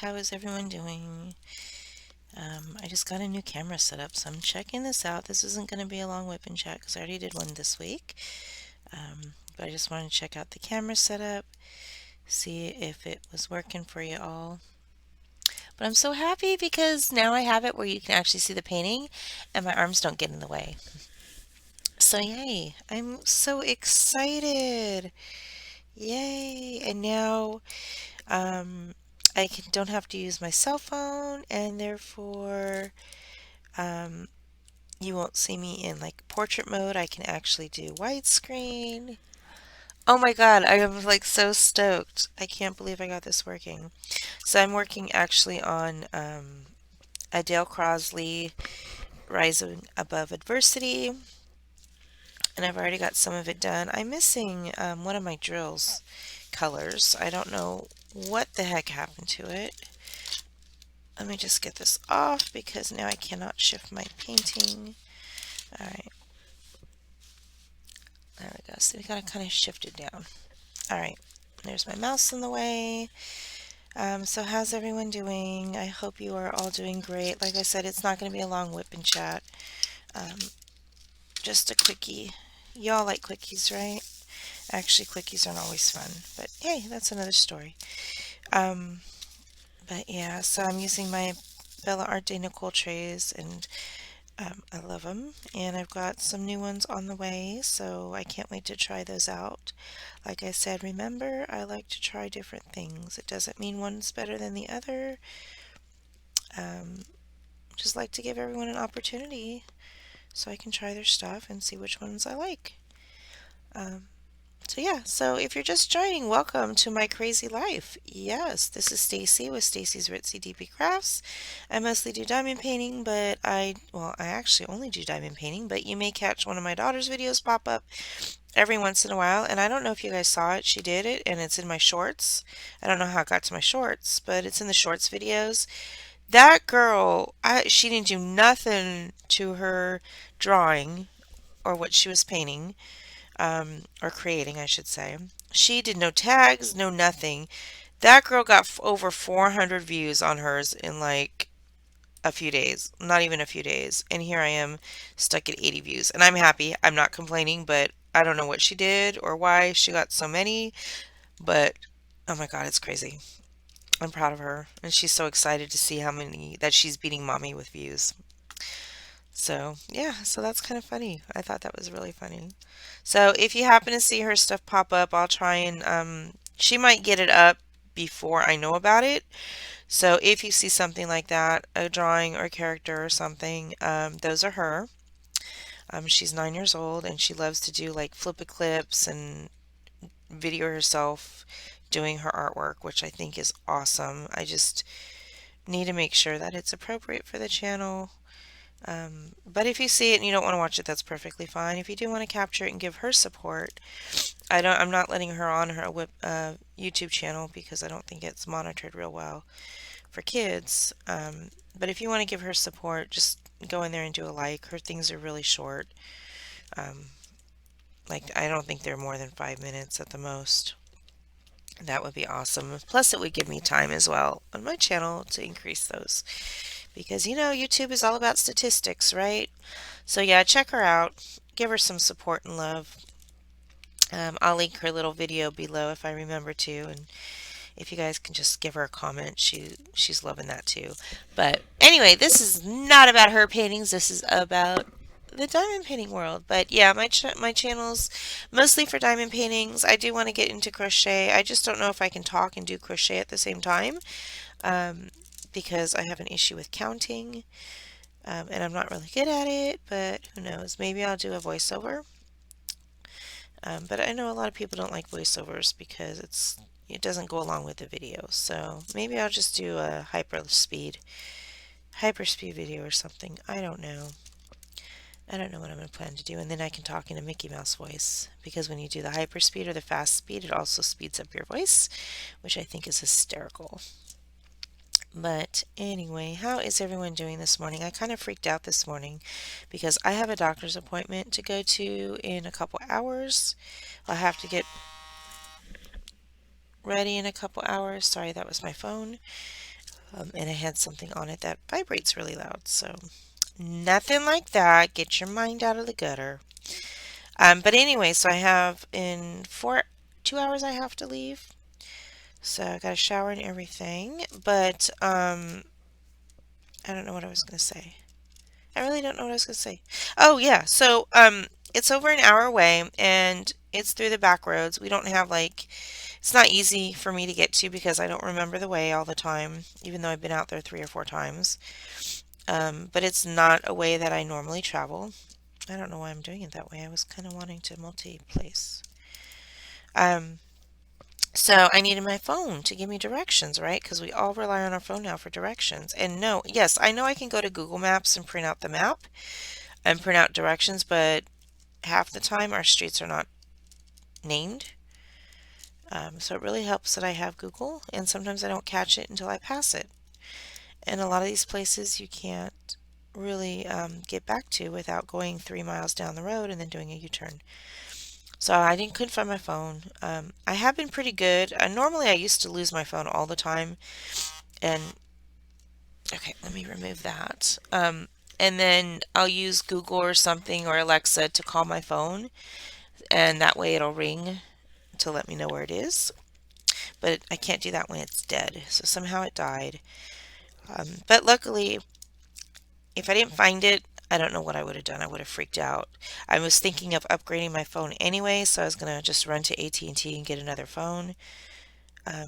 how is everyone doing? I just got a new camera set up, so I'm checking this out. This isn't going to be a long whip and chat because I already did one this week. But I just wanted to check out the camera setup, see if it was working for you all. But I'm so happy because now I have it where you can actually see the painting and my arms don't get in the way. So yay, I'm so excited. Yay. And now um, don't have to use my cell phone, and therefore um, you won't see me in like portrait mode. I can actually do widescreen. Oh my God, I am like so stoked. I can't believe I got this working. So I'm working actually on a Dale Crossley Rising Above Adversity, and I've already got some of it done. I'm missing one of my drills colors. I don't know what the heck happened to it. Let me just get this off because now I cannot shift my painting. All right, there we go. So we gotta kind of shift it down. All right, there's my mouse in the way. So how's everyone doing? I hope you are all doing great. Like I said, it's not going to be a long whip and chat. Um, just a quickie. Y'all like quickies, right? Actually, quickies aren't always fun, but hey, that's another story. Um, but yeah, so I'm using my Bella Arte Nicole trays, and I love them. And I've got some new ones on the way, so I can't wait to try those out. Like I said, remember, I like to try different things. It doesn't mean one's better than the other. Um, just like to give everyone an opportunity so I can try their stuff and see which ones I like. Um, so yeah, so if you're just joining, welcome to my crazy life. Yes, this is Stacy with Stacy's Ritzy DP Crafts. I mostly do diamond painting, but I actually only do diamond painting, but you may catch one of my daughter's videos pop up every once in a while, and I don't know if you guys saw it. She did it, and it's in my shorts. I don't know how it got to my shorts, but it's in the shorts videos. That girl, she didn't do nothing to her drawing or what she was painting, or creating, I should say. She did no tags, no nothing. That girl got over 400 views on hers in like a few days, not even a few days. And here I am stuck at 80 views. And I'm happy. I'm not complaining, but I don't know what she did or why she got so many. But oh my God, it's crazy. I'm proud of her. And she's so excited to see how many that she's beating mommy with views. So, yeah, so that's kind of funny. I thought that was really funny. So, if you happen to see her stuff pop up, I'll try and she might get it up before I know about it. So, if you see something like that, a drawing or a character or something, those are her. She's 9 years old and she loves to do like flip eclipse and video herself doing her artwork, which I think is awesome. I just need to make sure that it's appropriate for the channel. But if you see it and you don't want to watch it, that's perfectly fine. If you do want to capture it and give her support, I'm not letting her on her YouTube channel because I don't think it's monitored real well for kids. But if you want to give her support, just go in there and do a like. Her things are really short. Um, like I don't think they're more than 5 minutes at the most. That would be awesome. Plus, it would give me time as well on my channel to increase those. Because YouTube is all about statistics, right? So yeah, check her out. Give her some support and love. I'll link her little video below if I remember to, and if you guys can just give her a comment, she's loving that too. But anyway, this is not about her paintings. This is about the diamond painting world. But yeah, my channel's mostly for diamond paintings. I do want to get into crochet. I just don't know if I can talk and do crochet at the same time, um, because I have an issue with counting. And I'm not really good at it, but who knows? Maybe I'll do a voiceover. But I know a lot of people don't like voiceovers because it doesn't go along with the video. So maybe I'll just do a hyperspeed video or something. I don't know. I don't know what I'm going to plan to do, and then I can talk in a Mickey Mouse voice because when you do the hyperspeed or the fast speed, it also speeds up your voice, which I think is hysterical. But anyway, how is everyone doing this morning? I kind of freaked out this morning because I have a doctor's appointment to go to in a couple hours. I'll have to get ready in a couple hours. Sorry, that was my phone. and it had something on it that vibrates really loud. So nothing like that. Get your mind out of the gutter. But anyway, so I have in 2 hours I have to leave. So I got a shower and everything. But I don't know what I was going to say. I really don't know what I was going to say. Oh yeah, so it's over an hour away and it's through the back roads. We don't have like it's not easy for me to get to because I don't remember the way all the time, even though I've been out there 3 or 4 times. But it's not a way that I normally travel. I don't know why I'm doing it that way. I was kind of wanting to multi-place. Um, so I needed my phone to give me directions, right? Because we all rely on our phone now for directions. And no, yes, I know I can go to Google Maps and print out the map and print out directions, but half the time our streets are not named. So it really helps that I have Google, and sometimes I don't catch it until I pass it. And a lot of these places you can't really get back to without going 3 miles down the road and then doing a U-turn. So I didn't couldn't find my phone. I have been pretty good. Normally I used to lose my phone all the time, and okay, let me remove that. And then I'll use Google or something or Alexa to call my phone, and that way it'll ring to let me know where it is. But I can't do that when it's dead. So somehow it died. But luckily, if I didn't find it, I don't know what I would have done. I would have freaked out. I was thinking of upgrading my phone anyway, so I was gonna just run to AT&T and T and get another phone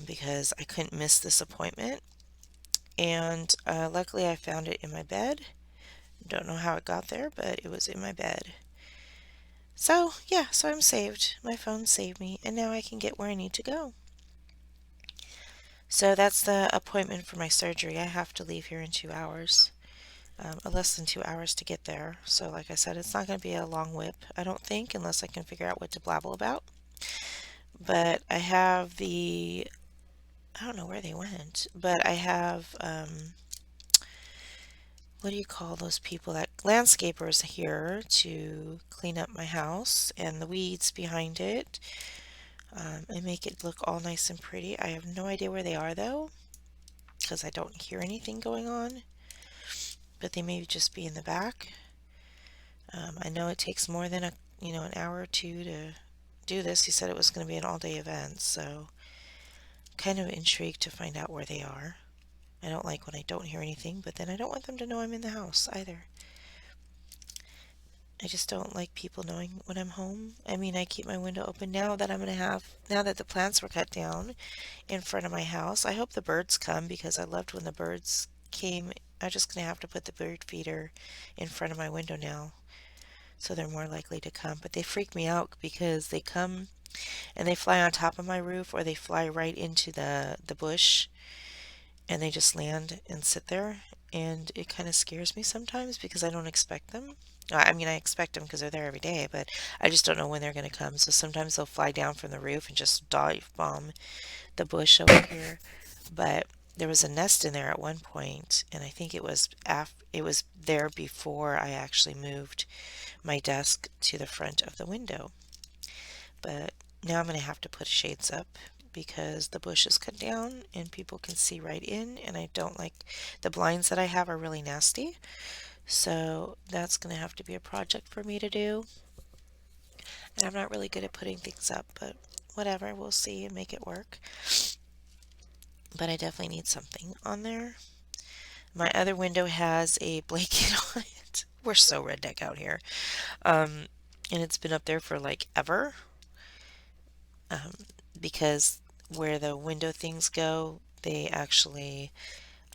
because I couldn't miss this appointment. And luckily, I found it in my bed. Don't know how it got there, but it was in my bed. So yeah, so I'm saved. My phone saved me, and now I can get where I need to go. So that's the appointment for my surgery. I have to leave here in 2 hours. Less than 2 hours to get there. So, like I said, it's not going to be a long whip, I don't think, unless I can figure out what to blabble about. But I have I don't know where they went, but I have, what do you call those people that landscapers here to clean up my house and the weeds behind it and make it look all nice and pretty. I have no idea where they are though, because I don't hear anything going on, but they may just be in the back. I know it takes more than an hour or two to do this. He said it was going to be an all-day event, so kind of intrigued to find out where they are. I don't like when I don't hear anything, but then I don't want them to know I'm in the house either. I just don't like people knowing when I'm home. I mean, I keep my window open now that the plants were cut down in front of my house. I hope the birds come because I loved when the birds came. I'm just going to have to put the bird feeder in front of my window now, so they're more likely to come. But they freak me out because they come and they fly on top of my roof or they fly right into the bush and they just land and sit there. And it kind of scares me sometimes because I don't expect them. I mean, I expect them because they're there every day, but I just don't know when they're going to come. So sometimes they'll fly down from the roof and just dive bomb the bush over here. But there was a nest in there at one point, and I think it was there before I actually moved my desk to the front of the window. But now I'm going to have to put shades up because the bush is cut down and people can see right in, and I don't like the blinds that I have are really nasty. So that's going to have to be a project for me to do. And I'm not really good at putting things up, but whatever, we'll see and make it work. But I definitely need something on there. My other window has a blanket on it. We're so redneck out here. Um, and it's been up there for like ever. Um, because where the window things go, they actually,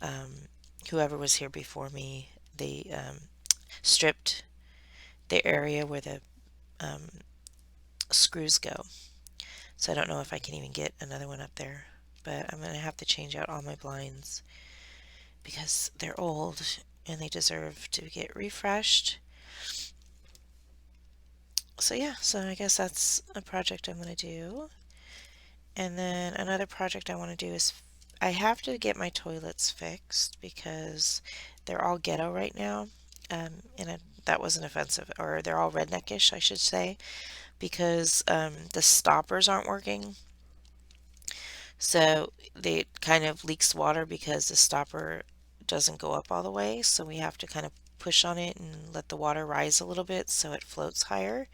um, whoever was here before me, they stripped the area where the um, screws go. So I don't know if I can even get another one up there. But I'm going to have to change out all my blinds because they're old and they deserve to get refreshed. So yeah, so I guess that's a project I'm going to do. And then another project I want to do is I have to get my toilets fixed because they're all ghetto right now. That wasn't offensive, or they're all redneckish, I should say, because the stoppers aren't working. So they kind of leaks water because the stopper doesn't go up all the way. So we have to kind of push on it and let the water rise a little bit so it floats higher.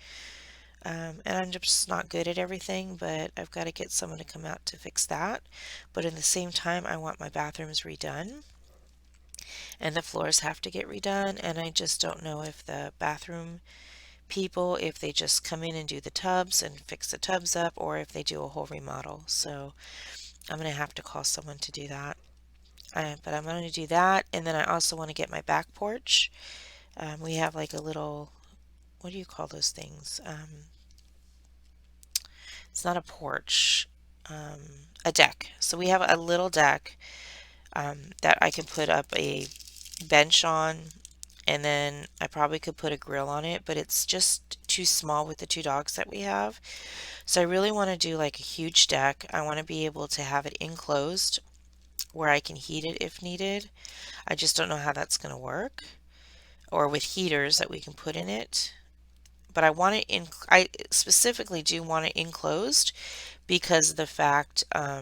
And I'm just not good at everything, but I've got to get someone to come out to fix that. But in the same time, I want my bathrooms redone and the floors have to get redone. And I just don't know if the bathroom people, if they just come in and do the tubs and fix the tubs up, or if they do a whole remodel. So I'm going to have to call someone to do that. But I'm going to do that. And then I also want to get my back porch. We have like a little, what do you call those things? It's not a porch, um, a deck. So we have a little deck that I can put up a bench on, and then I probably could put a grill on it, but it's just too small with the two dogs that we have. So I really want to do like a huge deck. I want to be able to have it enclosed where I can heat it if needed. I just don't know how that's going to work, or with heaters that we can put in it. But I want it in, I specifically do want it enclosed because of the fact, oh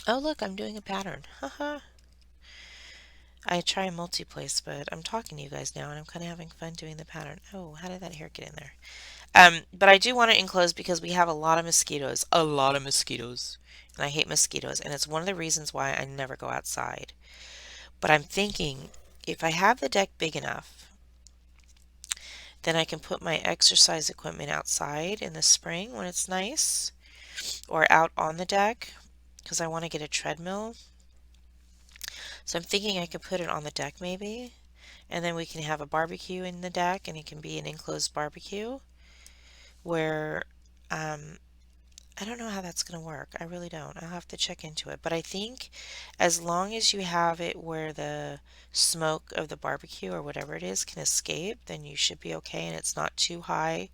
look, I'm doing a pattern. Haha. I try multi-place, but I'm talking to you guys now and I'm kind of having fun doing the pattern. Oh, how did that hair get in there? But I do want it enclosed because we have a lot of mosquitoes. A lot of mosquitoes. And I hate mosquitoes, and it's one of the reasons why I never go outside. But I'm thinking if I have the deck big enough, then I can put my exercise equipment outside in the spring when it's nice, or out on the deck because I want to get a treadmill. So I'm thinking I could put it on the deck maybe, and then we can have a barbecue in the deck, and it can be an enclosed barbecue where um, I don't know how that's going to work. I really don't. I'll have to check into it. But I think as long as you have it where the smoke of the barbecue or whatever it is can escape, then you should be okay and it's not too high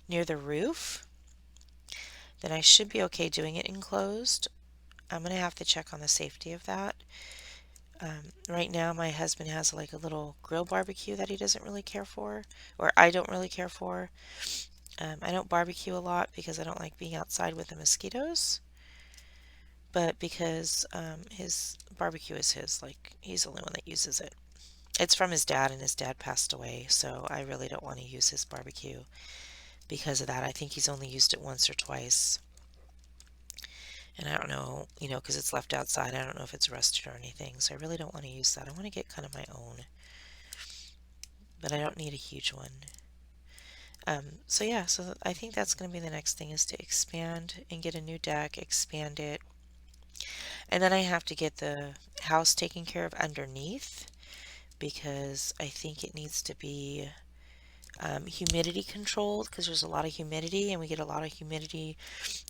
near the roof, then I should be okay doing it enclosed. I'm going to have to check on the safety of that. Right now, my husband has like a little grill barbecue that he doesn't really care for, or I don't really care for. I don't barbecue a lot because I don't like being outside with the mosquitoes, but because his barbecue is his, like he's the only one that uses it. It's from his dad, and his dad passed away, so I really don't want to use his barbecue because of that. I think he's only used it once or twice, and I don't know, because it's left outside, I don't know if it's rusted or anything, so I really don't want to use that. I want to get kind of my own, but I don't need a huge one. So yeah, so I think that's going to be the next thing is to expand and get a new deck, expand it, and then I have to get the house taken care of underneath because I think it needs to be humidity controlled because there's a lot of humidity and we get a lot of humidity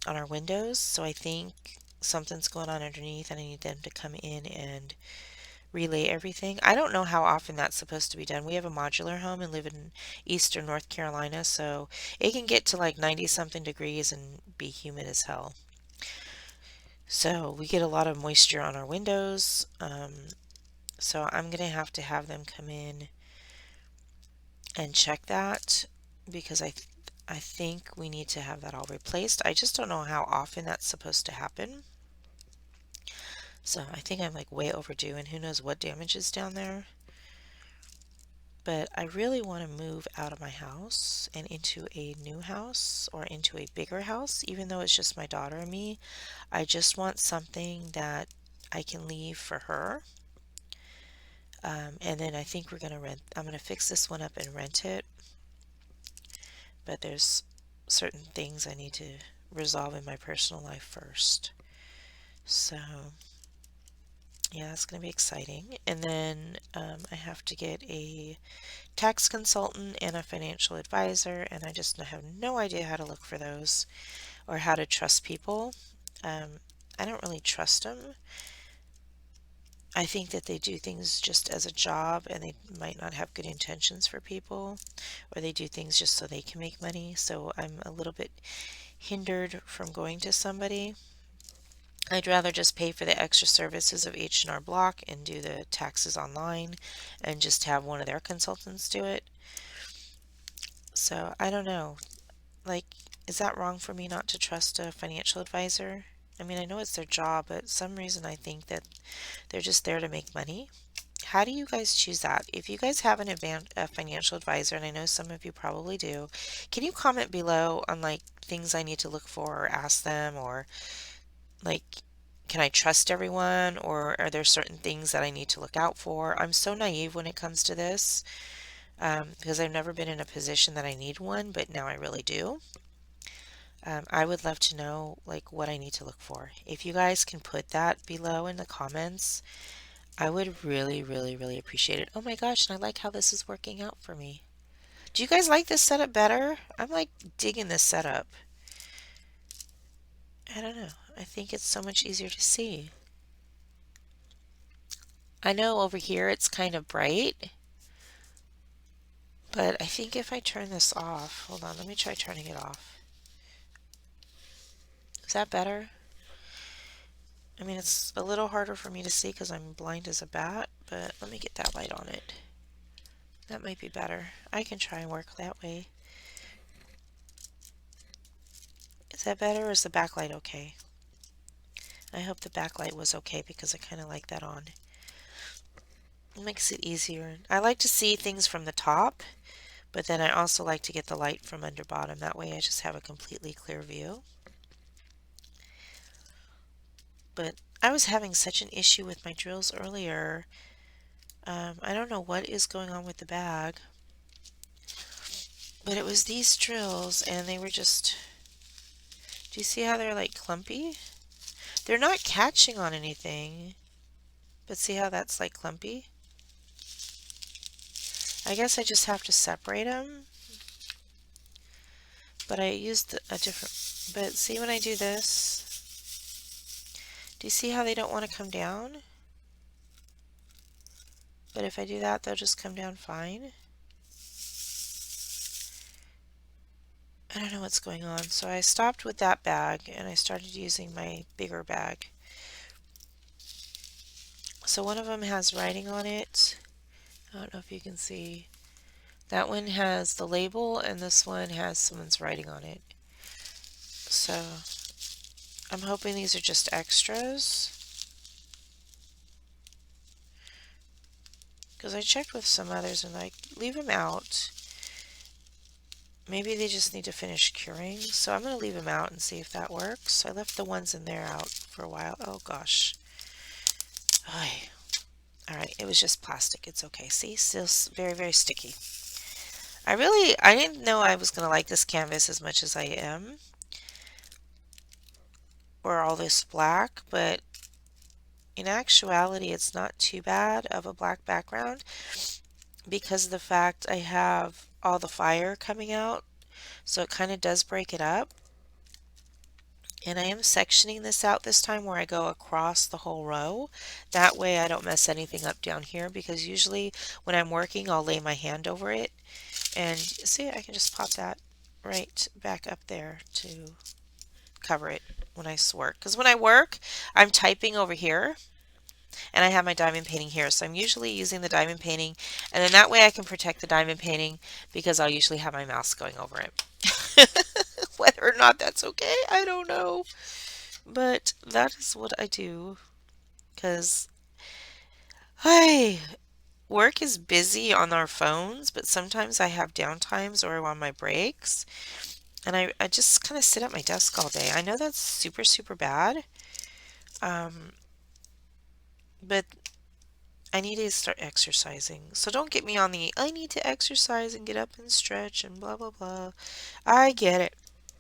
on our windows. So I think something's going on underneath and I need them to come in and relay everything. I don't know how often that's supposed to be done. We have a modular home and live in eastern North Carolina, so it can get to like 90 something degrees and be humid as hell. So we get a lot of moisture on our windows. So I'm going to have them come in and check that because I think we need to have that all replaced. I just don't know how often that's supposed to happen. So I think I'm like way overdue and who knows what damage is down there. But I really want to move out of my house and into a new house or into a bigger house, even though it's just my daughter and me. I just want something that I can leave for her. And then I think we're going to rent, I'm going to fix this one up and rent it. But there's certain things I need to resolve in my personal life first. So, yeah, that's going to be exciting. And then I have to get a tax consultant and a financial advisor, and I just have no idea how to look for those or how to trust people. I don't really trust them. I think that they do things just as a job and they might not have good intentions for people, or they do things just so they can make money. So I'm a little bit hindered from going to somebody. I'd rather just pay for the extra services of H&R Block and do the taxes online and just have one of their consultants do it. So I don't know. Like, is that wrong for me not to trust a financial advisor? I mean, I know it's their job, but some reason I think that they're just there to make money. How do you guys choose that? If you guys have a financial advisor, and I know some of you probably do, can you comment below on like things I need to look for or ask them, or like, can I trust everyone, or are there certain things that I need to look out for? I'm so naive when it comes to this, because I've never been in a position that I need one, but now I really do. I would love to know like what I need to look for. If you guys can put that below in the comments, I would really, really, really appreciate it. Oh my gosh, and I like how this is working out for me. Do you guys like this setup better? I'm like digging this setup. I don't know. I think it's so much easier to see. I know over here it's kind of bright, but I think if I turn this off, hold on, let me try turning it off. Is that better? I mean, it's a little harder for me to see because I'm blind as a bat, but let me get that light on it. That might be better. I can try and work that way. Is that better or is the backlight okay? I hope the backlight was okay because I kind of like that on. It makes it easier. I like to see things from the top, but then I also like to get the light from under bottom. That way I just have a completely clear view. But I was having such an issue with my drills earlier. I don't know what is going on with the bag, but it was these drills and they were just, do you see how they're like clumpy? They're not catching on anything, but see how that's like clumpy? I guess I just have to separate them, but I used a different, but see when I do this, do you see how they don't want to come down? But if I do that, they'll just come down fine. I don't know what's going on. So I stopped with that bag and I started using my bigger bag. So one of them has writing on it. I don't know if you can see. That one has the label and this one has someone's writing on it. So I'm hoping these are just extras. Because I checked with some others and like, leave them out. Maybe they just need to finish curing. So I'm going to leave them out and see if that works. I left the ones in there out for a while. Oh gosh. Ay. Alright, it was just plastic. It's okay. See, still very, very sticky. I didn't know I was going to like this canvas as much as I am. Or all this black, but in actuality, it's not too bad of a black background because of the fact I have all the fire coming out. So it kind of does break it up. And I am sectioning this out this time where I go across the whole row. That way I don't mess anything up down here because usually when I'm working I'll lay my hand over it. And see, I can just pop that right back up there to cover it when I work. Because when I work, I'm typing over here and I have my diamond painting here. So I'm usually using the diamond painting and then that way I can protect the diamond painting because I'll usually have my mouse going over it. Whether or not that's okay, I don't know. But that is what I do because I work is busy on our phones, but sometimes I have downtimes or on my breaks. And I just kind of sit at my desk all day. I know that's super, super bad. Um, but I need to start exercising. So don't get me on the I need to exercise and get up and stretch and blah, blah, blah. I get it.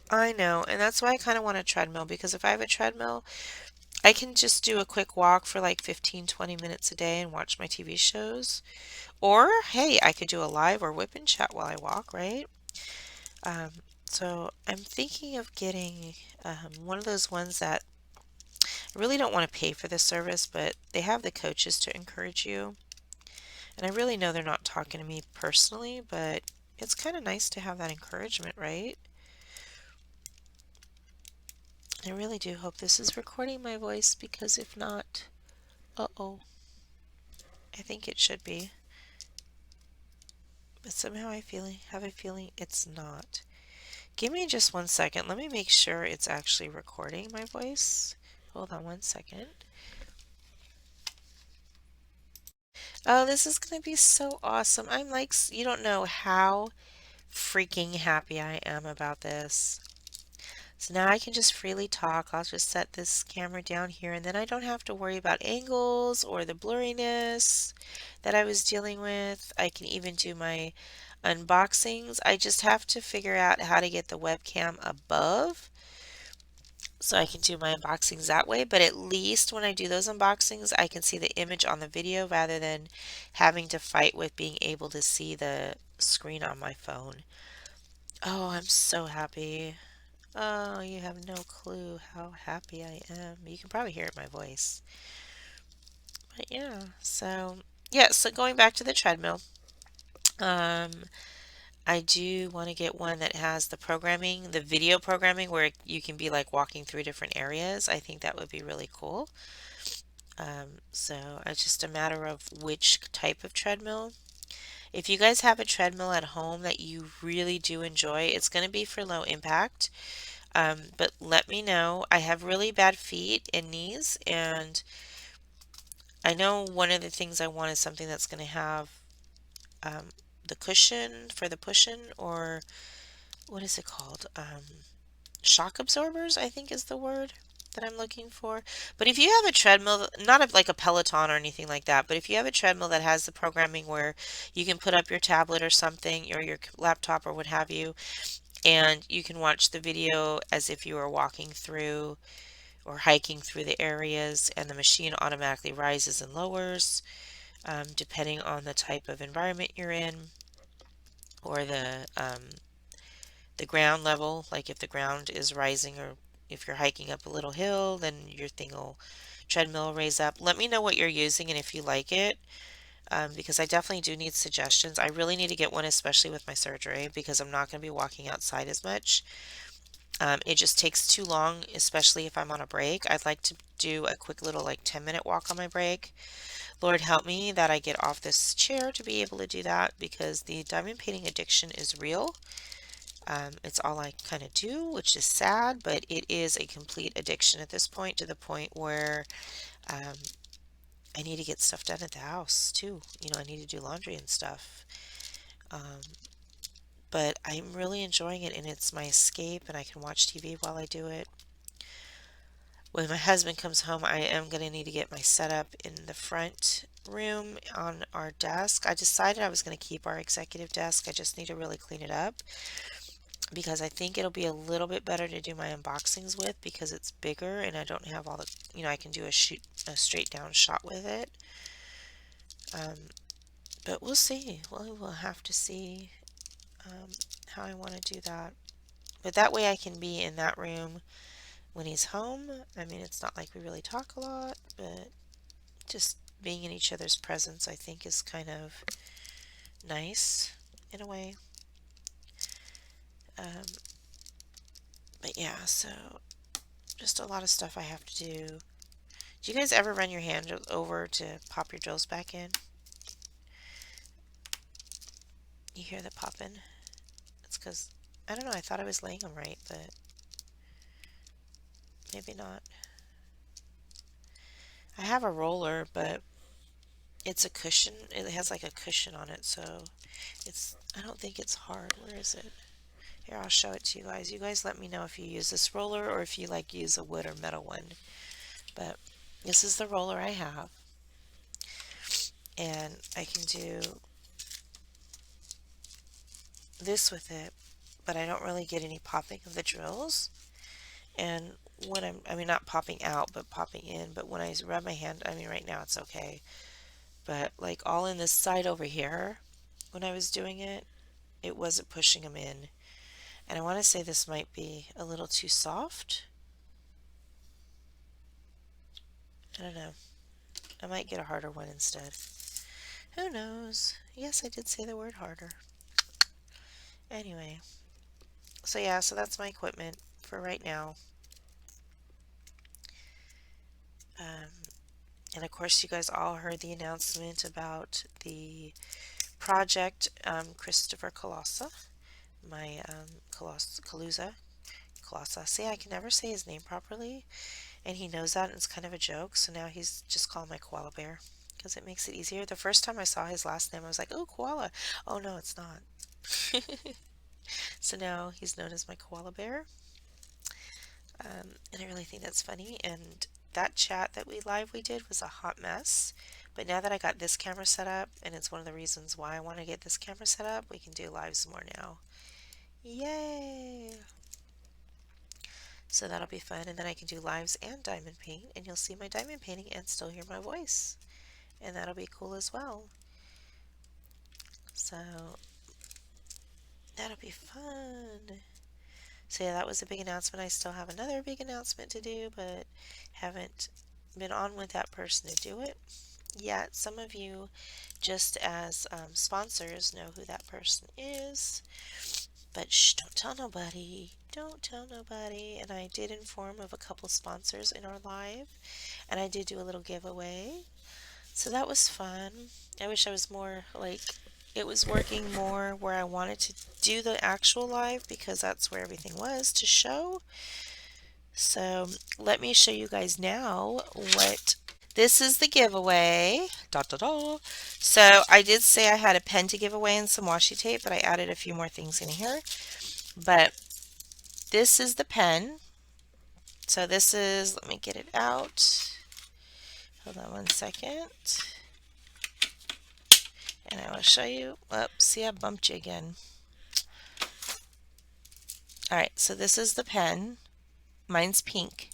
I know. And that's why I kind of want a treadmill because if I have a treadmill, I can just do a quick walk for like 15, 20 minutes a day and watch my TV shows. Or, hey, I could do a live or whip and chat while I walk, right? Um, so I'm thinking of getting one of those ones that I really don't want to pay for this service, but they have the coaches to encourage you. And I really know they're not talking to me personally, but it's kind of nice to have that encouragement, right? I really do hope this is recording my voice because if not, uh-oh, I think it should be. But somehow have a feeling it's not. Give me just 1 second. Let me make sure it's actually recording my voice. Hold on one second. Oh, this is going to be so awesome. I'm like, you don't know how freaking happy I am about this. So now I can just freely talk. I'll just set this camera down here and then I don't have to worry about angles or the blurriness that I was dealing with. I can even do my unboxings. I just have to figure out how to get the webcam above so I can do my unboxings that way. But at least when I do those unboxings, I can see the image on the video rather than having to fight with being able to see the screen on my phone. Oh, I'm so happy. Oh, you have no clue how happy I am. You can probably hear it in my voice. But yeah, so going back to the treadmill, um, I do want to get one that has the programming, the video programming where you can be like walking through different areas. I think that would be really cool. So it's just a matter of which type of treadmill. If you guys have a treadmill at home that you really do enjoy, it's going to be for low impact. But let me know. I have really bad feet and knees, and I know one of the things I want is something that's going to have um, the cushion for the push-in, or what is it called? Shock absorbers, I think is the word that I'm looking for. But if you have a treadmill, not like a Peloton or anything like that, but if you have a treadmill that has the programming where you can put up your tablet or something, or your laptop or what have you, and you can watch the video as if you were walking through or hiking through the areas, and the machine automatically rises and lowers depending on the type of environment you're in, or the ground level. Like if the ground is rising, or if you're hiking up a little hill, then your thing will treadmill will raise up. Let me know what you're using and if you like it, because I definitely do need suggestions. I really need to get one, especially with my surgery, because I'm not going to be walking outside as much. It just takes too long, especially if I'm on a break. I'd like to do a quick little like 10-minute walk on my break. Lord help me that I get off this chair to be able to do that, because the diamond painting addiction is real. It's all I kind of do, which is sad, but it is a complete addiction at this point, to the point where um, I need to get stuff done at the house too. I need to do laundry and stuff. Um, but I'm really enjoying it, and it's my escape, and I can watch TV while I do it. When my husband comes home, I am going to need to get my setup in the front room on our desk. I decided I was going to keep our executive desk. I just need to really clean it up, because I think it'll be a little bit better to do my unboxings with, because it's bigger and I don't have all the, I can do a straight down shot with it. Um, but we'll see. Well, we'll have to see um, how I want to do that. But that way I can be in that room when he's home. I mean, it's not like we really talk a lot, but just being in each other's presence, I think, is kind of nice in a way. Um, but yeah, so just a lot of stuff I have to do. Do you guys ever run your hand over to pop your drills back in? You hear the popping? It's because, I don't know, I thought I was laying them right, but maybe not. I have a roller, but it's a cushion. It has like a cushion on it, so I don't think it's hard. Where is it? Here, I'll show it to you guys. You guys let me know if you use this roller or if you like use a wood or metal one. But this is the roller I have, and I can do this with it, but I don't really get any popping of the drills. And when I mean, not popping out, but popping in. But when I rub my hand, I mean, right now it's okay. But like all in this side over here, when I was doing it, it wasn't pushing them in. And I want to say this might be a little too soft. I don't know. I might get a harder one instead. Who knows? Yes, I did say the word harder. Anyway, so yeah, so that's my equipment for right now. Um, and of course, you guys all heard the announcement about the project Christopher Colossa, my Colossa. See, I can never say his name properly. and he knows that, and it's kind of a joke. So now he's just called my koala bear because it makes it easier. The first time I saw his last name, I was like, "Oh, koala." Oh no, it's not. So now he's known as my koala bear, and I really think that's funny. And that chat that we did was a hot mess. But now that I got this camera set up, and it's one of the reasons why I want to get this camera set up, we can do lives more now. Yay! So that'll be fun, and then I can do lives and diamond paint, and you'll see my diamond painting and still hear my voice, and that'll be cool as well. So that'll be fun. So yeah, that was a big announcement. I still have another big announcement to do, but haven't been on with that person to do it yet. Some of you, just as sponsors, know who that person is, but shh, don't tell nobody. Don't tell nobody. And I did inform of a couple sponsors in our live, and I did do a little giveaway. So that was fun. I wish I was more like it was working more where I wanted to do the actual live because that's where everything was to show. So let me show you guys now what this is the giveaway. Da, da, da. So I did say I had a pen to give away and some washi tape, but I added a few more things in here. But this is the pen. So this is, let me get it out. Hold on one second. And I will show you. Oops, see, I bumped you again. Alright, so this is the pen. Mine's pink.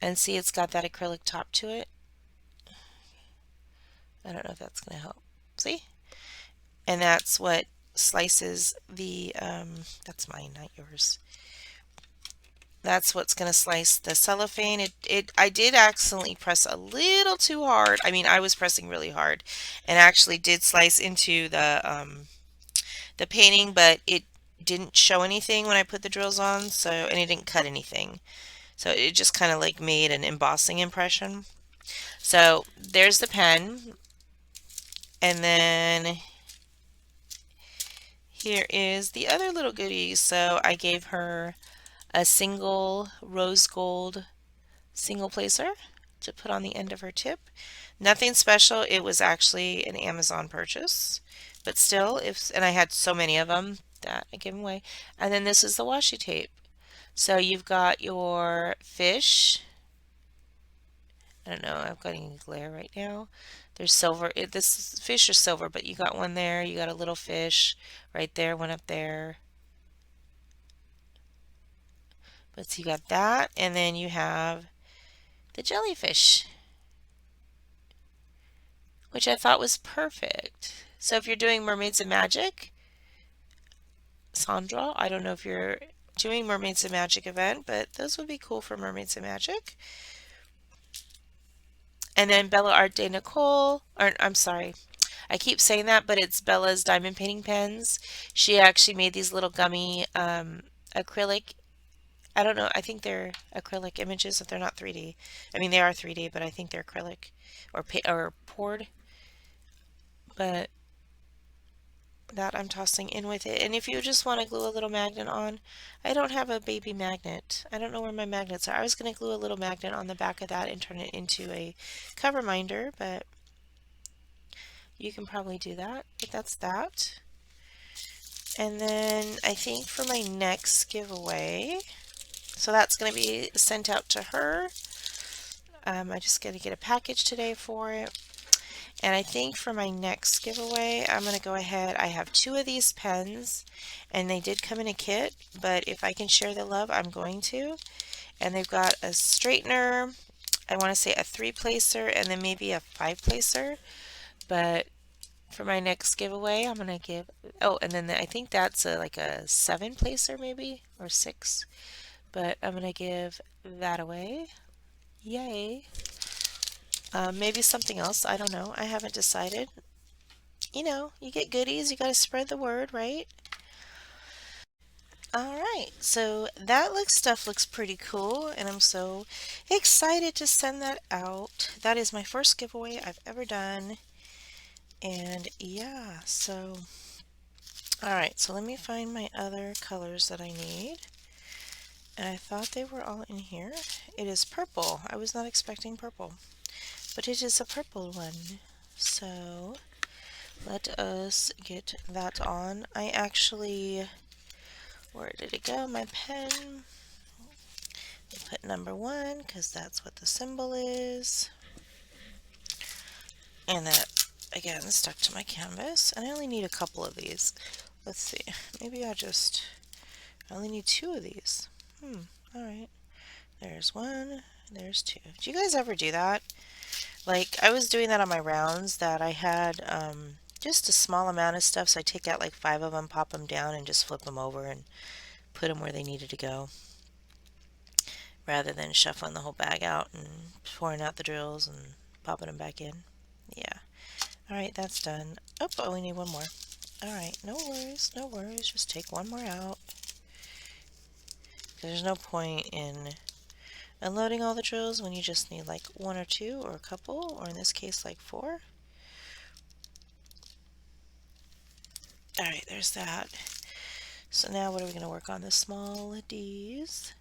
And see, it's got that acrylic top to it. I don't know if that's going to help. See? And that's what slices the, that's mine, not yours. That's what's going to slice the cellophane. I did accidentally press a little too hard. I mean, I was pressing really hard and actually did slice into the painting, but it didn't show anything when I put the drills on, so, and it didn't cut anything. So it just kind of like made an embossing impression. So there's the pen. And then here is the other little goodies. So I gave her a single rose gold single placer to put on the end of her tip. Nothing special. It was actually an Amazon purchase. But still, and I had so many of them that I gave them away. And then this is the washi tape. So you've got your fish. I don't know, I'm getting glare right now. There's silver. This fish is silver, but you got one there. You got a little fish right there, one up there. But so you got that, and then you have the jellyfish, which I thought was perfect. So if you're doing Mermaids of Magic, Sandra, I don't know if you're doing Mermaids of Magic event, but those would be cool for Mermaids of Magic. And then Bella Art de Nicole, or I'm sorry, I keep saying that, but it's Bella's diamond painting pens. She actually made these little gummy acrylic. I don't know. I think they're acrylic images if they're not 3D. I mean, they are 3D, but I think they're acrylic or poured. But that I'm tossing in with it. And if you just want to glue a little magnet on, I don't have a baby magnet. I don't know where my magnets are. I was going to glue a little magnet on the back of that and turn it into a cover minder, but you can probably do that. But that's that. And then I think for my next giveaway, so that's going to be sent out to her. I just got to get a package today for it. And I think for my next giveaway, I'm going to go ahead. I have 2 of these pens, and they did come in a kit, but if I can share the love, I'm going to. And they've got a straightener, I want to say a 3-placer, and then maybe a 5-placer. But for my next giveaway, I'm going to give, oh, and then I think that's like a 7-placer maybe, or 6. But I'm going to give that away. Yay. Maybe something else. I don't know. I haven't decided. You know, you get goodies, you got to spread the word, right? Alright, so that stuff looks pretty cool, and I'm so excited to send that out. That is my first giveaway I've ever done. And yeah, so alright, so let me find my other colors that I need. And I thought they were all in here. It is purple. I was not expecting purple, but it is a purple one. So let us get that on. I actually, where did it go? My pen. I put number 1 because that's what the symbol is. And that, again, stuck to my canvas. And I only need a couple of these. Let's see. Maybe I only need 2 of these. Alright. There's 1. There's 2. Do you guys ever do that? Like, I was doing that on my rounds that I had just a small amount of stuff. So I take out like 5 of them, pop them down, and just flip them over and put them where they needed to go. Rather than shuffling the whole bag out and pouring out the drills and popping them back in. Yeah. Alright, that's done. Oh, but we need 1 more. Alright, no worries, no worries. Just take 1 more out. There's no point in unloading all the drills when you just need like 1 or 2 or a couple, or in this case like 4. Alright, there's that. So now what are we going to work on? The small D's.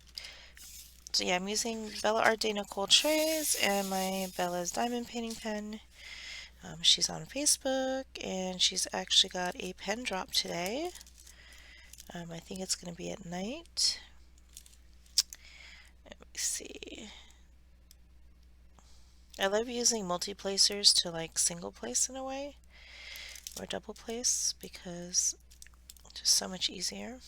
So yeah, I'm using Bella Art de Nicole trays and my Bella's diamond painting pen. She's on Facebook and she's actually got a pen drop today. I think it's going to be at night. Let me see. I love using multi-placers to like single place in a way, or double place, because it's just so much easier.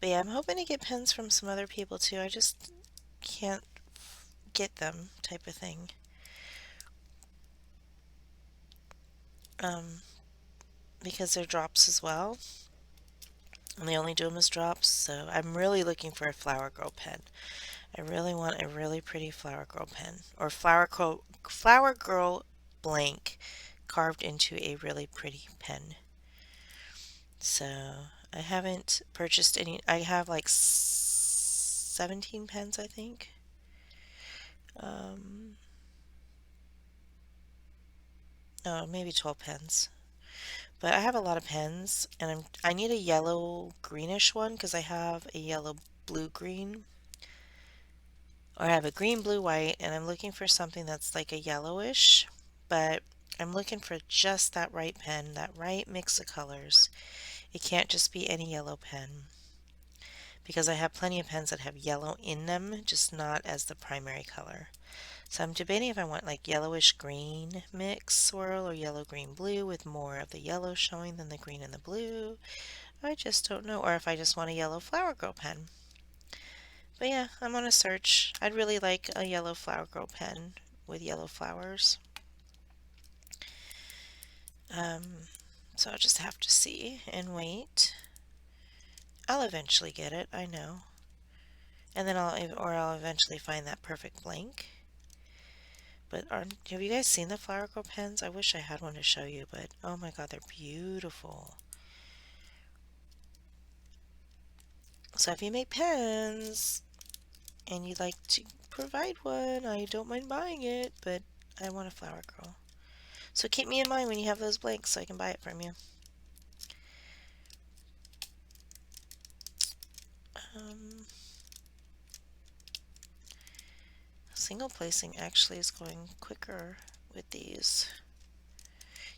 But yeah, I'm hoping to get pens from some other people too. I just can't get them, type of thing. Because they're drops as well. And they only do them as drops, so I'm really looking for a Flower Girl pen. I really want a really pretty Flower Girl pen. Or Flower Girl blank carved into a really pretty pen. So I haven't purchased any. I have like 17 pens, I think. Oh, maybe 12 pens. But I have a lot of pens, and I need a yellow greenish one because I have a yellow blue green, or I have a green blue white, and I'm looking for something that's like a yellowish, but I'm looking for just that right pen, that right mix of colors. It can't just be any yellow pen because I have plenty of pens that have yellow in them, just not as the primary color. So I'm debating if I want like yellowish green mix swirl or yellow green blue with more of the yellow showing than the green and the blue. I just don't know. Or if I just want a yellow Flower Girl pen. But yeah, I'm on a search. I'd really like a yellow Flower Girl pen with yellow flowers. So I'll just have to see and wait. I'll eventually get it, I know. And then I'll eventually find that perfect blank. But have you guys seen the Flower Girl pens? I wish I had one to show you, but oh my god, they're beautiful. So if you make pens and you'd like to provide one, I don't mind buying it, but I want a Flower Girl. So keep me in mind when you have those blanks so I can buy it from you. Single placing actually is going quicker with these.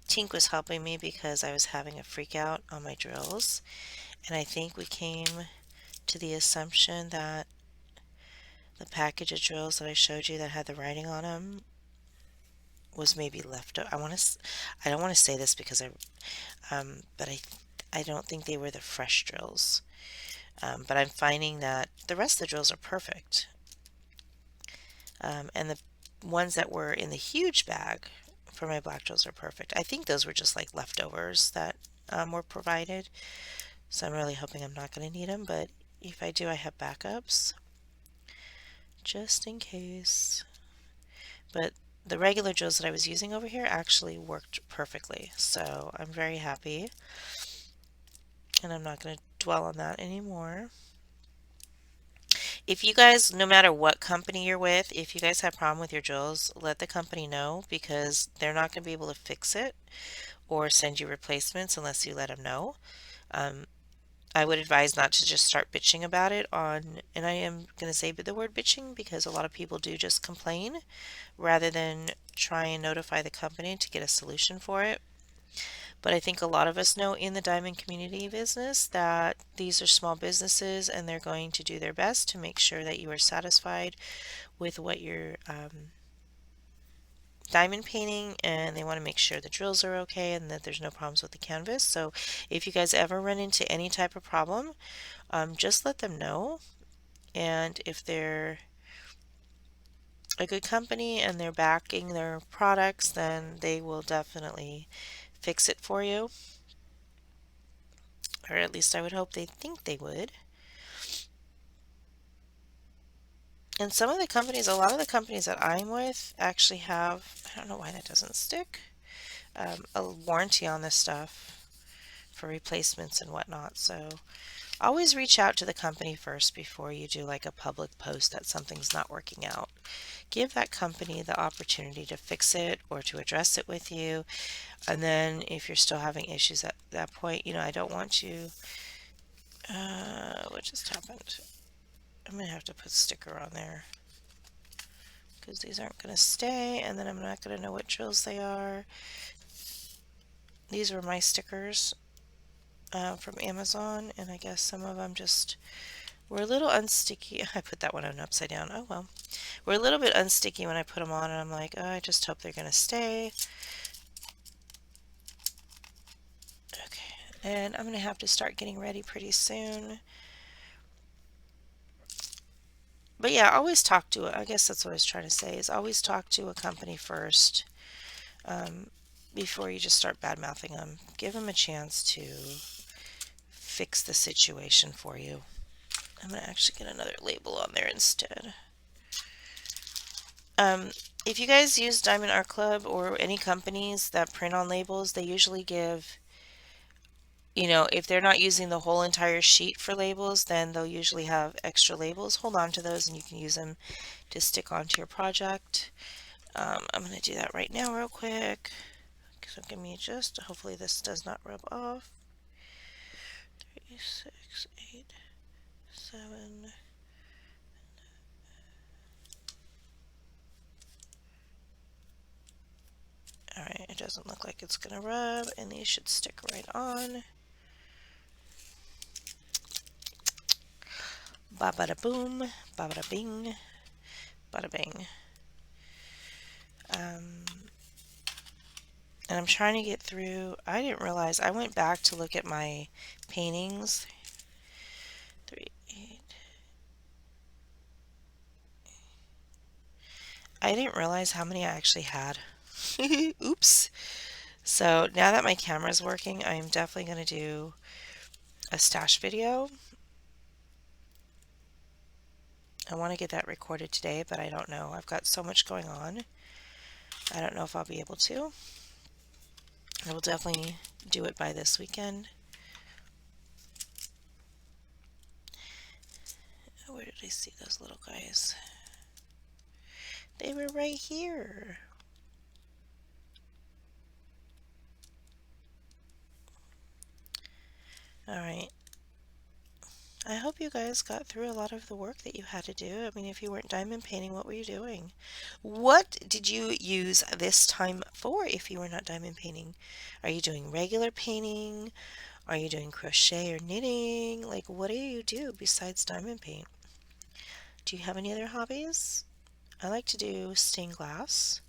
Tink was helping me because I was having a freak out on my drills, and I think we came to the assumption that the package of drills that I showed you that had the writing on them was maybe left. I don't want to say this because but I don't think they were the fresh drills. But I'm finding that the rest of the drills are perfect. And the ones that were in the huge bag for my black drills are perfect. I think those were just like leftovers that were provided. So I'm really hoping I'm not going to need them, but if I do, I have backups just in case. But the regular drills that I was using over here actually worked perfectly, so I'm very happy. And I'm not going to dwell on that anymore. If you guys, no matter what company you're with, if you guys have a problem with your drills, let the company know because they're not going to be able to fix it or send you replacements unless you let them know. Um, I would advise not to just start bitching about it on, and I am going to say the word bitching because a lot of people do just complain rather than try and notify the company to get a solution for it. But I think a lot of us know in the diamond community business that these are small businesses and they're going to do their best to make sure that you are satisfied with what you're diamond painting, and they want to make sure the drills are okay and that there's no problems with the canvas. So if you guys ever run into any type of problem, just let them know. And if they're a good company and they're backing their products, then they will definitely fix it for you. Or at least I would hope they think they would. And some of the companies, a lot of the companies that I'm with actually have, I don't know why that doesn't stick, a warranty on this stuff for replacements and whatnot. So always reach out to the company first before you do like a public post that something's not working out. Give that company the opportunity to fix it or to address it with you. And then if you're still having issues at that point, I don't want you, what just happened? I'm going to have to put a sticker on there because these aren't going to stay, and then I'm not going to know what drills they are. These were my stickers from Amazon, and I guess some of them just were a little unsticky. I put that one on upside down. Oh well. We're a little bit unsticky when I put them on, and I'm like, oh, I just hope they're going to stay. Okay, and I'm going to have to start getting ready pretty soon. But yeah, always talk to it. I guess that's what I was trying to say, is always talk to a company first before you just start bad mouthing them. Give them a chance to fix the situation for you. I'm going to actually get another label on there instead. If you guys use Diamond Art Club or any companies that print on labels, they usually give, if they're not using the whole entire sheet for labels, then they'll usually have extra labels. Hold on to those and you can use them to stick onto your project. I'm going to do that right now real quick. So give me hopefully this does not rub off. 3, 6, 8, 7. Alright, it doesn't look like it's going to rub, and these should stick right on. Ba bada boom, ba bada bing, bada bing. And I'm trying to get through. I didn't realize, I went back to look at my paintings. 3, 8. I didn't realize how many I actually had. Oops. So now that my camera's working, I am definitely going to do a stash video. I want to get that recorded today, but I don't know. I've got so much going on. I don't know if I'll be able to. I will definitely do it by this weekend. Where did I see those little guys? They were right here. Alright. I hope you guys got through a lot of the work that you had to do. I mean, if you weren't diamond painting, what were you doing? What did you use this time for if you were not diamond painting? Are you doing regular painting? Are you doing crochet or knitting? Like, what do you do besides diamond paint? Do you have any other hobbies? I like to do stained glass.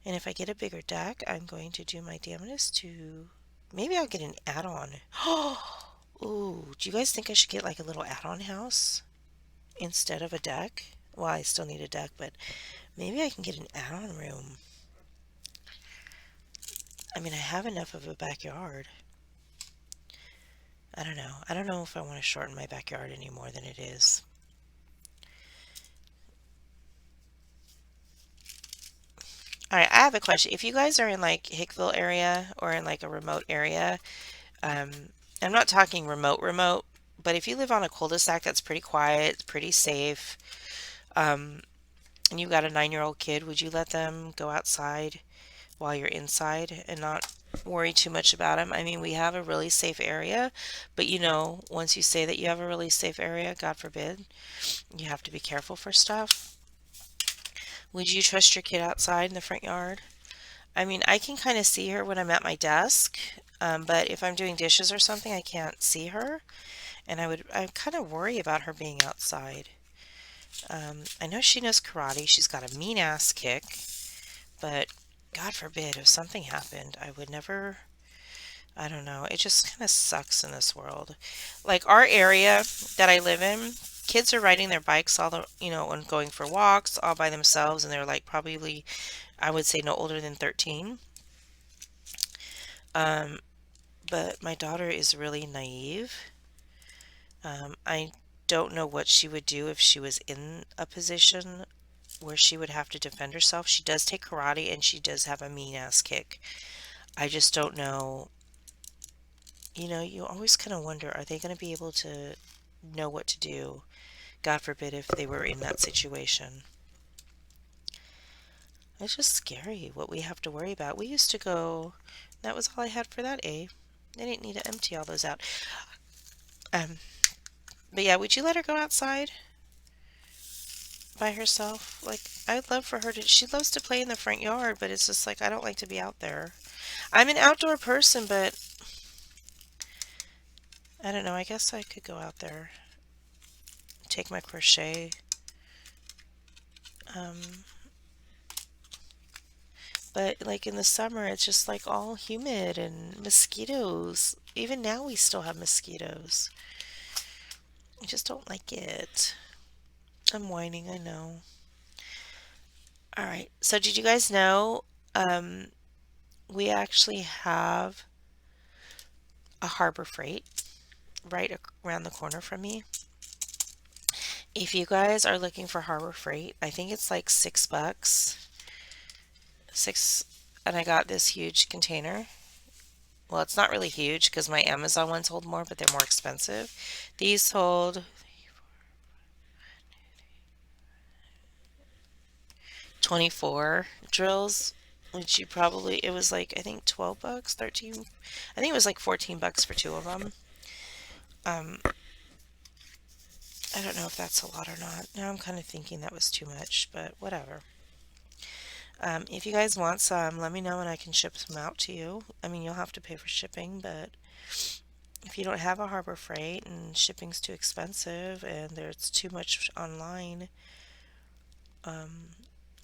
And if I get a bigger deck, I'm going to do my damnedest to... Maybe I'll get an add-on. Ooh, do you guys think I should get like a little add-on house instead of a deck? Well, I still need a deck, but maybe I can get an add-on room. I mean, I have enough of a backyard. I don't know. I don't know if I want to shorten my backyard any more than it is. Alright, I have a question. If you guys are in like Hickville area or in like a remote area, I'm not talking remote, But if you live on a cul-de-sac that's pretty quiet, pretty safe, um, and you've got a 9-year-old kid, would you let them go outside while you're inside and not worry too much about them? I mean, we have a really safe area, but once you say that you have a really safe area, God forbid, you have to be careful for stuff. Would you trust your kid outside in the front yard? I mean, I can kind of see her when I'm at my desk, but if I'm doing dishes or something, I can't see her, and I kind of worry about her being outside. I know she knows karate. She's got a mean ass kick, but God forbid if something happened, I would never. I don't know. It just kind of sucks in this world. Like our area that I live in, kids are riding their bikes and going for walks all by themselves, and they're like probably, I would say, no older than 13. Um, but my daughter is really naive. I don't know what she would do if she was in a position where she would have to defend herself. She does take karate and she does have a mean ass kick. I just don't know. You always kind of wonder, are they going to be able to know what to do? God forbid if they were in that situation. It's just scary what we have to worry about. We used to go, that was all I had for that A. They didn't need to empty all those out. Um, but yeah, would you let her go outside by herself? Like, I'd love for her to, she loves to play in the front yard, but it's just like, I don't like to be out there. I'm an outdoor person, but I don't know. I guess I could go out there, take my crochet. Um, but like in the summer, it's just like all humid and mosquitoes. Even now, we still have mosquitoes. I just don't like it. I'm whining, I know. All right. So, did you guys know um, we actually have a Harbor Freight right around the corner from me? If you guys are looking for Harbor Freight, I think it's like $6. Six, and I got this huge container. Well, it's not really huge because my Amazon ones hold more, but they're more expensive. These hold 24 drills, which it was like, I think $12, 13. I think it was like $14 for two of them. Um, I don't know if that's a lot or not. Now I'm kind of thinking that was too much, but whatever. If you guys want some, let me know and I can ship some out to you. I mean, you'll have to pay for shipping, but if you don't have a Harbor Freight and shipping's too expensive and there's too much online, um,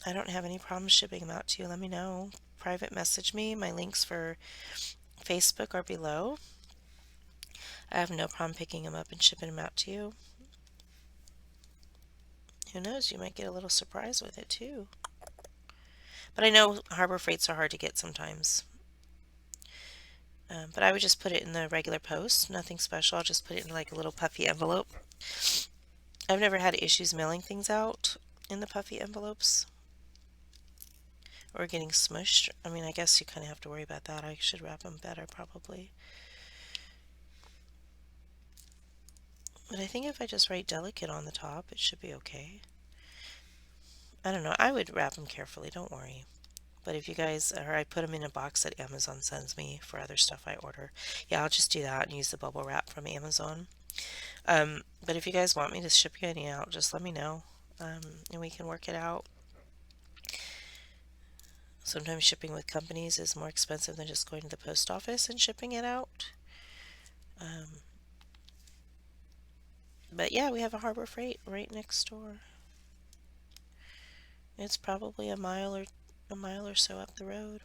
I don't have any problem shipping them out to you. Let me know. Private message me. My links for Facebook are below. I have no problem picking them up and shipping them out to you. Who knows? You might get a little surprise with it too. But I know Harbor Freights are hard to get sometimes. But I would just put it in the regular post. Nothing special. I'll just put it in like a little puffy envelope. I've never had issues mailing things out in the puffy envelopes or getting smushed. I mean, I guess you kind of have to worry about that. I should wrap them better probably. But I think if I just write delicate on the top, it should be okay. I don't know. I would wrap them carefully. Don't worry. But if you guys, or I put them in a box that Amazon sends me for other stuff I order. Yeah, I'll just do that and use the bubble wrap from Amazon. But if you guys want me to ship you any out, just let me know. And we can work it out. Sometimes shipping with companies is more expensive than just going to the post office and shipping it out. But yeah, we have a Harbor Freight right next door. It's probably a mile or so up the road.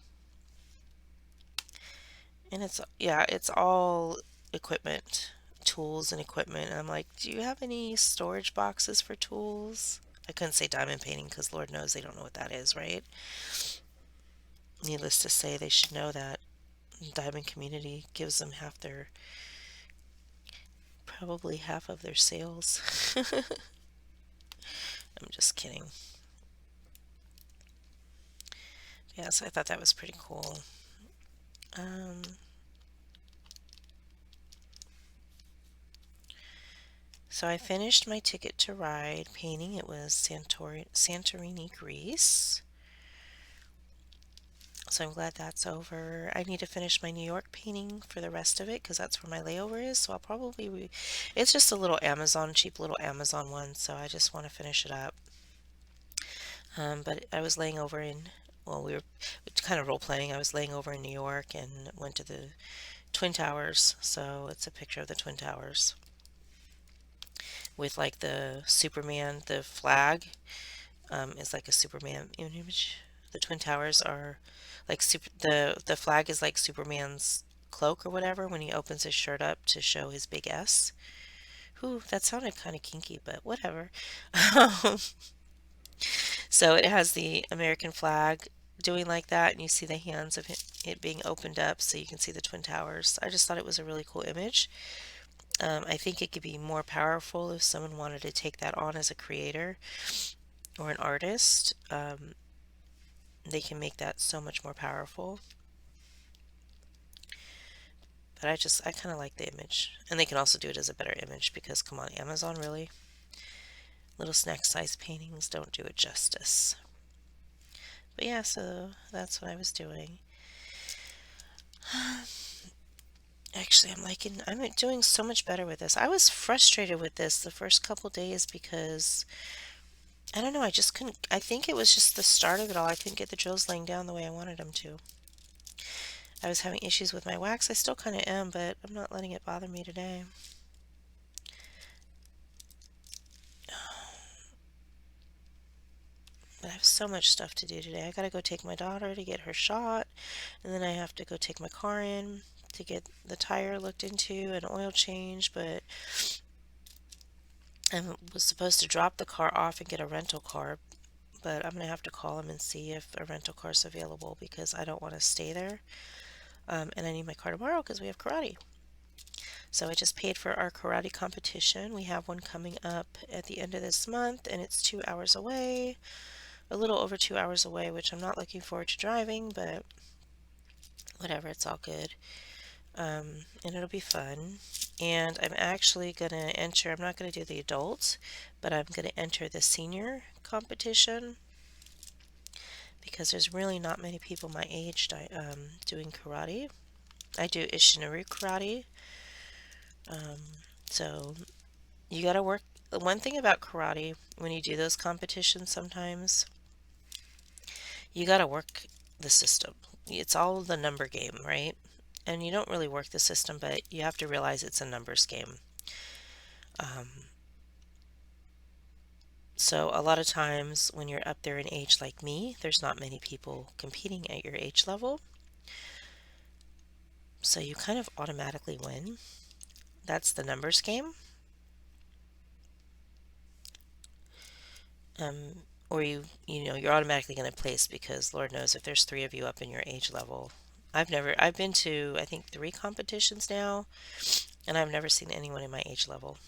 And it's all equipment, tools and equipment. And I'm like, do you have any storage boxes for tools? I couldn't say diamond painting because Lord knows they don't know what that is, right? Needless to say, they should know that diamond community gives them probably half of their sales. I'm just kidding. Yeah, so I thought that was pretty cool. Um, So I finished my Ticket to Ride painting. It was Santorini, Greece. So I'm glad that's over. I need to finish my New York painting for the rest of it because that's where my layover is. So I'll probably it's just a little Amazon, cheap little Amazon one. So I just want to finish it up. But I was laying over in, well, we were kind of role playing. I was laying over in New York and went to the Twin Towers. So it's a picture of the Twin Towers with like the Superman, the flag is like a Superman image. The Twin Towers are like the flag is like Superman's cloak or whatever when he opens his shirt up to show his big S. Whew, that sounded kind of kinky, but whatever. So it has the American flag doing like that, and you see the hands of it being opened up so you can see the Twin Towers. I just thought it was a really cool image. I think it could be more powerful if someone wanted to take that on as a creator or an artist. They can make that so much more powerful. But I kind of like the image. And they can also do it as a better image because, come on, Amazon, really? Little snack size paintings don't do it justice. But yeah, so that's what I was doing. Actually, I'm doing so much better with this. I was frustrated with this the first couple days because I don't know, I just couldn't, I think it was just the start of it all. I couldn't get the drills laying down the way I wanted them to. I was having issues with my wax. I still kind of am, but I'm not letting it bother me today. But I have so much stuff to do today. I gotta go take my daughter to get her shot, and then I have to go take my car in to get the tire looked into and oil change, but I was supposed to drop the car off and get a rental car, but I'm gonna have to call them and see if a rental car is available because I don't want to stay there. And I need my car tomorrow because we have karate. So I just paid for our karate competition. We have one coming up at the end of this month, and it's 2 hours away, a little over 2 hours away, which I'm not looking forward to driving, but whatever, it's all good. And it'll be fun. And I'm actually going to enter, I'm not going to do the adults, but I'm going to enter the senior competition because there's really not many people my age doing karate. I do Ishinari karate. So you got to work. The one thing about karate, when you do those competitions sometimes, you got to work the system. It's all the number game, right? And you don't really work the system, but you have to realize it's a numbers game. So a lot of times when you're up there in age like me, there's not many people competing at your age level. So you kind of automatically win. That's the numbers game. Or you're automatically going to place because Lord knows if there's three of you up in your age level. I've been to I think 3 competitions now, and I've never seen anyone in my age level.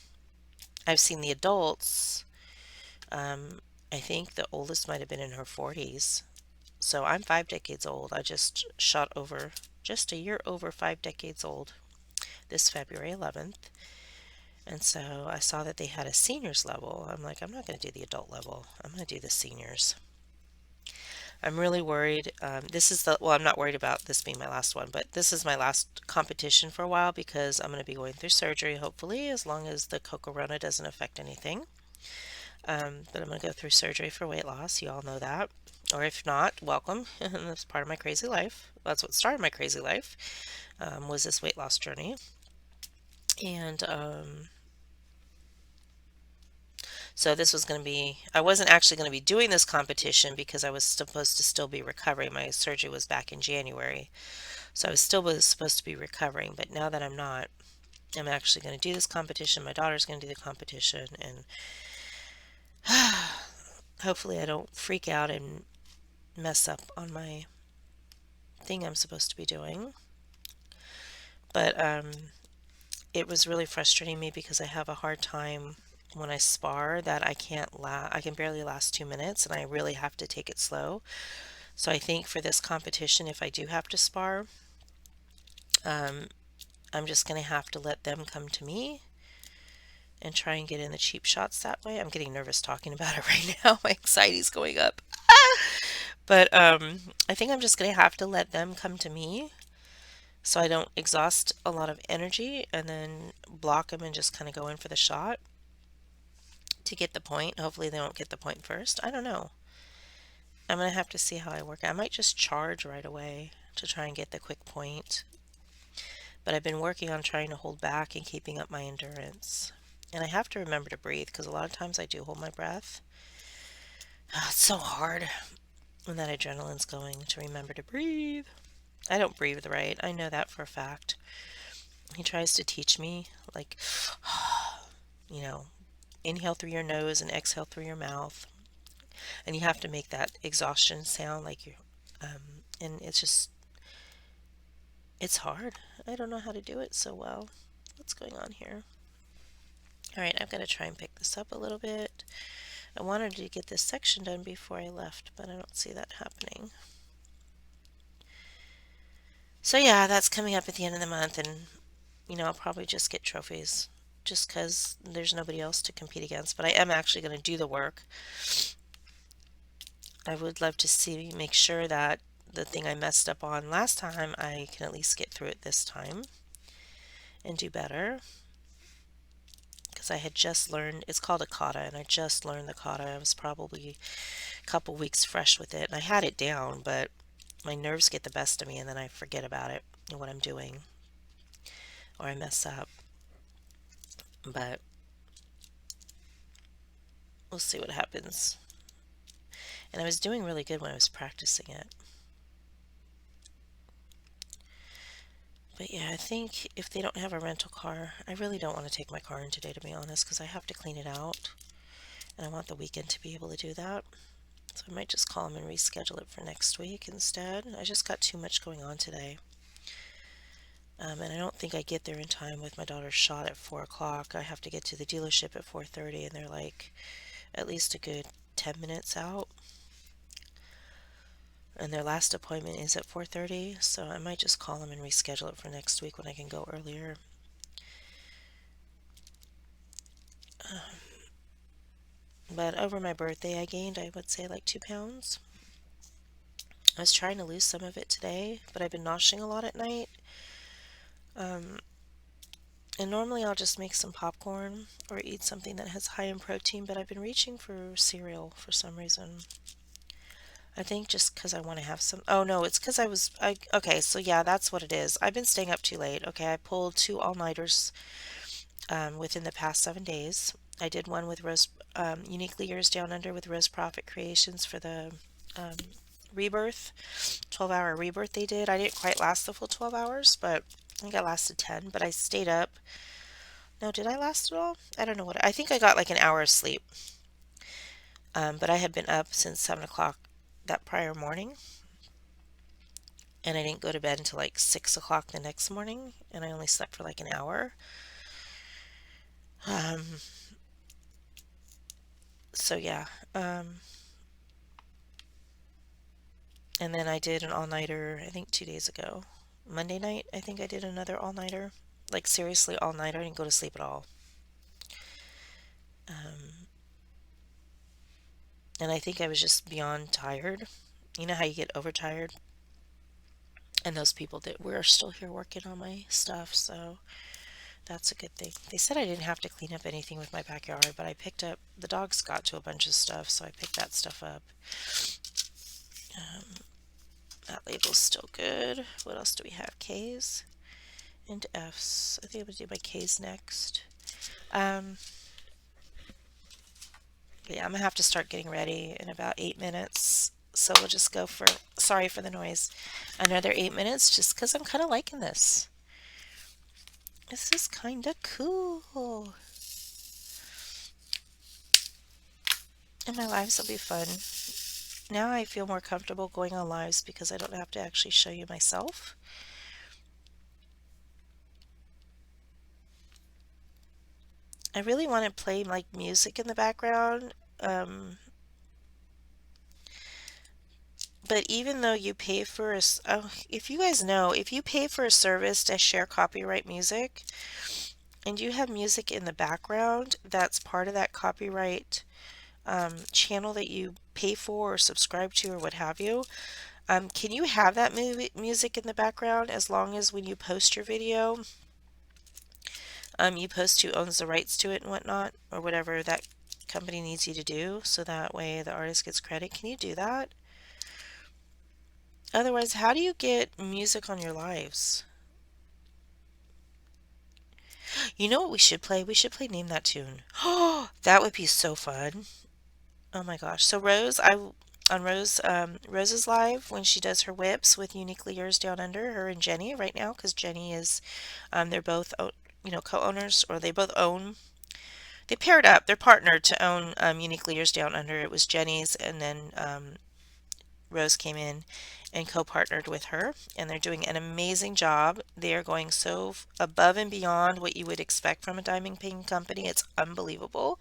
I've seen the adults. I think the oldest might have been in her 40s. So I'm 5 decades old. I just shot over just a year over 5 decades old this February 11th. And so I saw that they had a seniors level. I'm like, I'm not going to do the adult level. I'm going to do the seniors. I'm really worried. Well, I'm not worried about this being my last one, but this is my last competition for a while because I'm going to be going through surgery, hopefully, as long as the Cocorona doesn't affect anything. But I'm going to go through surgery for weight loss. You all know that. Or if not, welcome. That's part of my crazy life. That's what started my crazy life, was this weight loss journey. And so this was going to be, I wasn't actually going to be doing this competition because I was supposed to still be recovering. My surgery was back in January. So I was supposed to be recovering. But now that I'm not, I'm actually going to do this competition. My daughter's going to do the competition. And hopefully I don't freak out and mess up on my thing I'm supposed to be doing. But it was really frustrating me because I have a hard time when I spar that I can barely last 2 minutes and I really have to take it slow. So I think for this competition, if I do have to spar, I'm just going to have to let them come to me and try and get in the cheap shots that way. I'm getting nervous talking about it right now. My anxiety's going up. But I think I'm just going to have to let them come to me so I don't exhaust a lot of energy and then block them and just kind of go in for the shot to get the point. Hopefully they won't get the point first. I don't know. I'm going to have to see how I work. I might just charge right away to try and get the quick point. But I've been working on trying to hold back and keeping up my endurance. And I have to remember to breathe because a lot of times I do hold my breath. It's so hard when that adrenaline's going to remember to breathe. I don't breathe right. I know that for a fact. He tries to teach me, like, you know, inhale through your nose and exhale through your mouth. And you have to make that exhaustion sound like you, and it's just, it's hard. I don't know how to do it so well. What's going on here? All right, I've got to try and pick this up a little bit. I wanted to get this section done before I left, but I don't see that happening. So yeah, that's coming up at the end of the month, and I'll probably just get trophies just because there's nobody else to compete against. But I am actually going to do the work. I would love to make sure that the thing I messed up on last time, I can at least get through it this time and do better. Because I had just learned, it's called a kata, and I just learned the kata. I was probably a couple weeks fresh with it, and I had it down, but my nerves get the best of me, and then I forget about it and what I'm doing, or I mess up. But we'll see what happens. And I was doing really good when I was practicing it. But yeah, I think if they don't have a rental car, I really don't want to take my car in today, to be honest, because I have to clean it out. And I want the weekend to be able to do that. So I might just call them and reschedule it for next week instead. I just got too much going on today. And I don't think I get there in time with my daughter's shot at 4 o'clock. I have to get to the dealership at 4:30, and they're like at least a good 10 minutes out. And their last appointment is at 4:30, so I might just call them and reschedule it for next week when I can go earlier. But over my birthday, I gained, I would say, like 2 pounds. I was trying to lose some of it today, but I've been noshing a lot at night. And normally I'll just make some popcorn or eat something that has high in protein, but I've been reaching for cereal for some reason. I think just because I want to have some. Oh no, it's because okay, so yeah, that's what it is. I've been staying up too late. Okay, I pulled 2 all-nighters within the past 7 days. I did one with Uniquely Yours Down Under with Rose Profit Creations for the um, rebirth, 12-hour rebirth they did. I didn't quite last the full 12 hours, but I think I lasted 10, but I stayed up. No, did I last it all? I don't know I think I got like an hour of sleep. But I had been up since 7 o'clock that prior morning, and I didn't go to bed until like 6 o'clock the next morning, and I only slept for like an hour. Um, so yeah. And then I did an all-nighter, I think 2 days ago. Monday night, I think I did another all-nighter. Like seriously, all-nighter. I didn't go to sleep at all. And I think I was just beyond tired. You know how you get overtired? And those people that were still here working on my stuff, so that's a good thing. They said I didn't have to clean up anything with my backyard, but I picked up, the dogs got to a bunch of stuff, so I picked that stuff up. That label's still good. What else do we have? K's and F's. I think I'm going to do my K's next. Yeah, I'm going to have to start getting ready in about 8 minutes. So we'll just go for, sorry for the noise, another 8 minutes just because I'm kind of liking this. This is kind of cool. And my lives will be fun. Now I feel more comfortable going on lives because I don't have to actually show you myself. I really want to play like music in the background. But even though you pay for if you guys know, if you pay for a service to share copyright music, and you have music in the background that's part of that copyright channel that you pay for or subscribe to or what have you, can you have that music in the background as long as when you post your video, you post who owns the rights to it and whatnot, or whatever that company needs you to do, so that way the artist gets credit? Can you do that? Otherwise, how do you get music on your lives? You know what we should play? We should play Name That Tune. Oh, that would be so fun. Oh my gosh. So on Rose's live when she does her whips with Uniquely Yours Down Under, her and Jenny right now, because Jenny is, they're both, co-owners, or they both own, they paired up, they're partnered to own Uniquely Yours Down Under. It was Jenny's, and then Rose came in and co-partnered with her, and they're doing an amazing job. They are going so above and beyond what you would expect from a diamond painting company. It's unbelievable.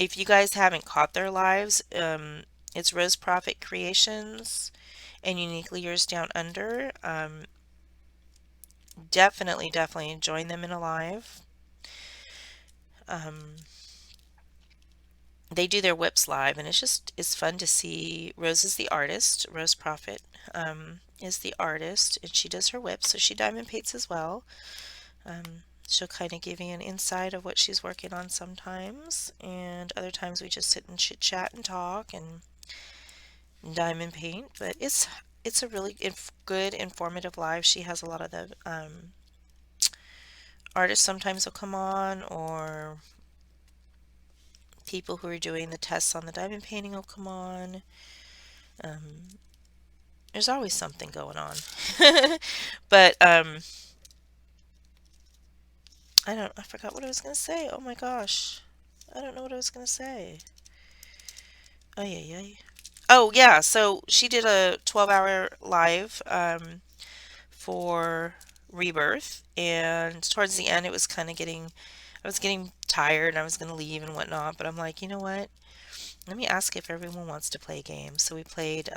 If you guys haven't caught their lives, it's Rose Profit Creations and Uniquely Yours Down Under. Definitely join them in a live. Um, they do their whips live, and it's fun to see. Rose is the artist. Rose Profit is the artist, and she does her whips, so she diamond paints as well. She'll kind of give you an insight of what she's working on sometimes, and other times we just sit and chit chat and talk and diamond paint. But it's a really good informative live. She has a lot of the artists sometimes will come on, or people who are doing the tests on the diamond painting will come on. There's always something going on. But I forgot what I was gonna say. Oh my gosh. I don't know what I was gonna say. Oh yeah, yeah. Oh yeah, so she did a 12-hour live for Rebirth, and towards the end it was kind of getting, I was getting tired and I was going to leave and whatnot, but I'm like, you know what? Let me ask if everyone wants to play a game. So we played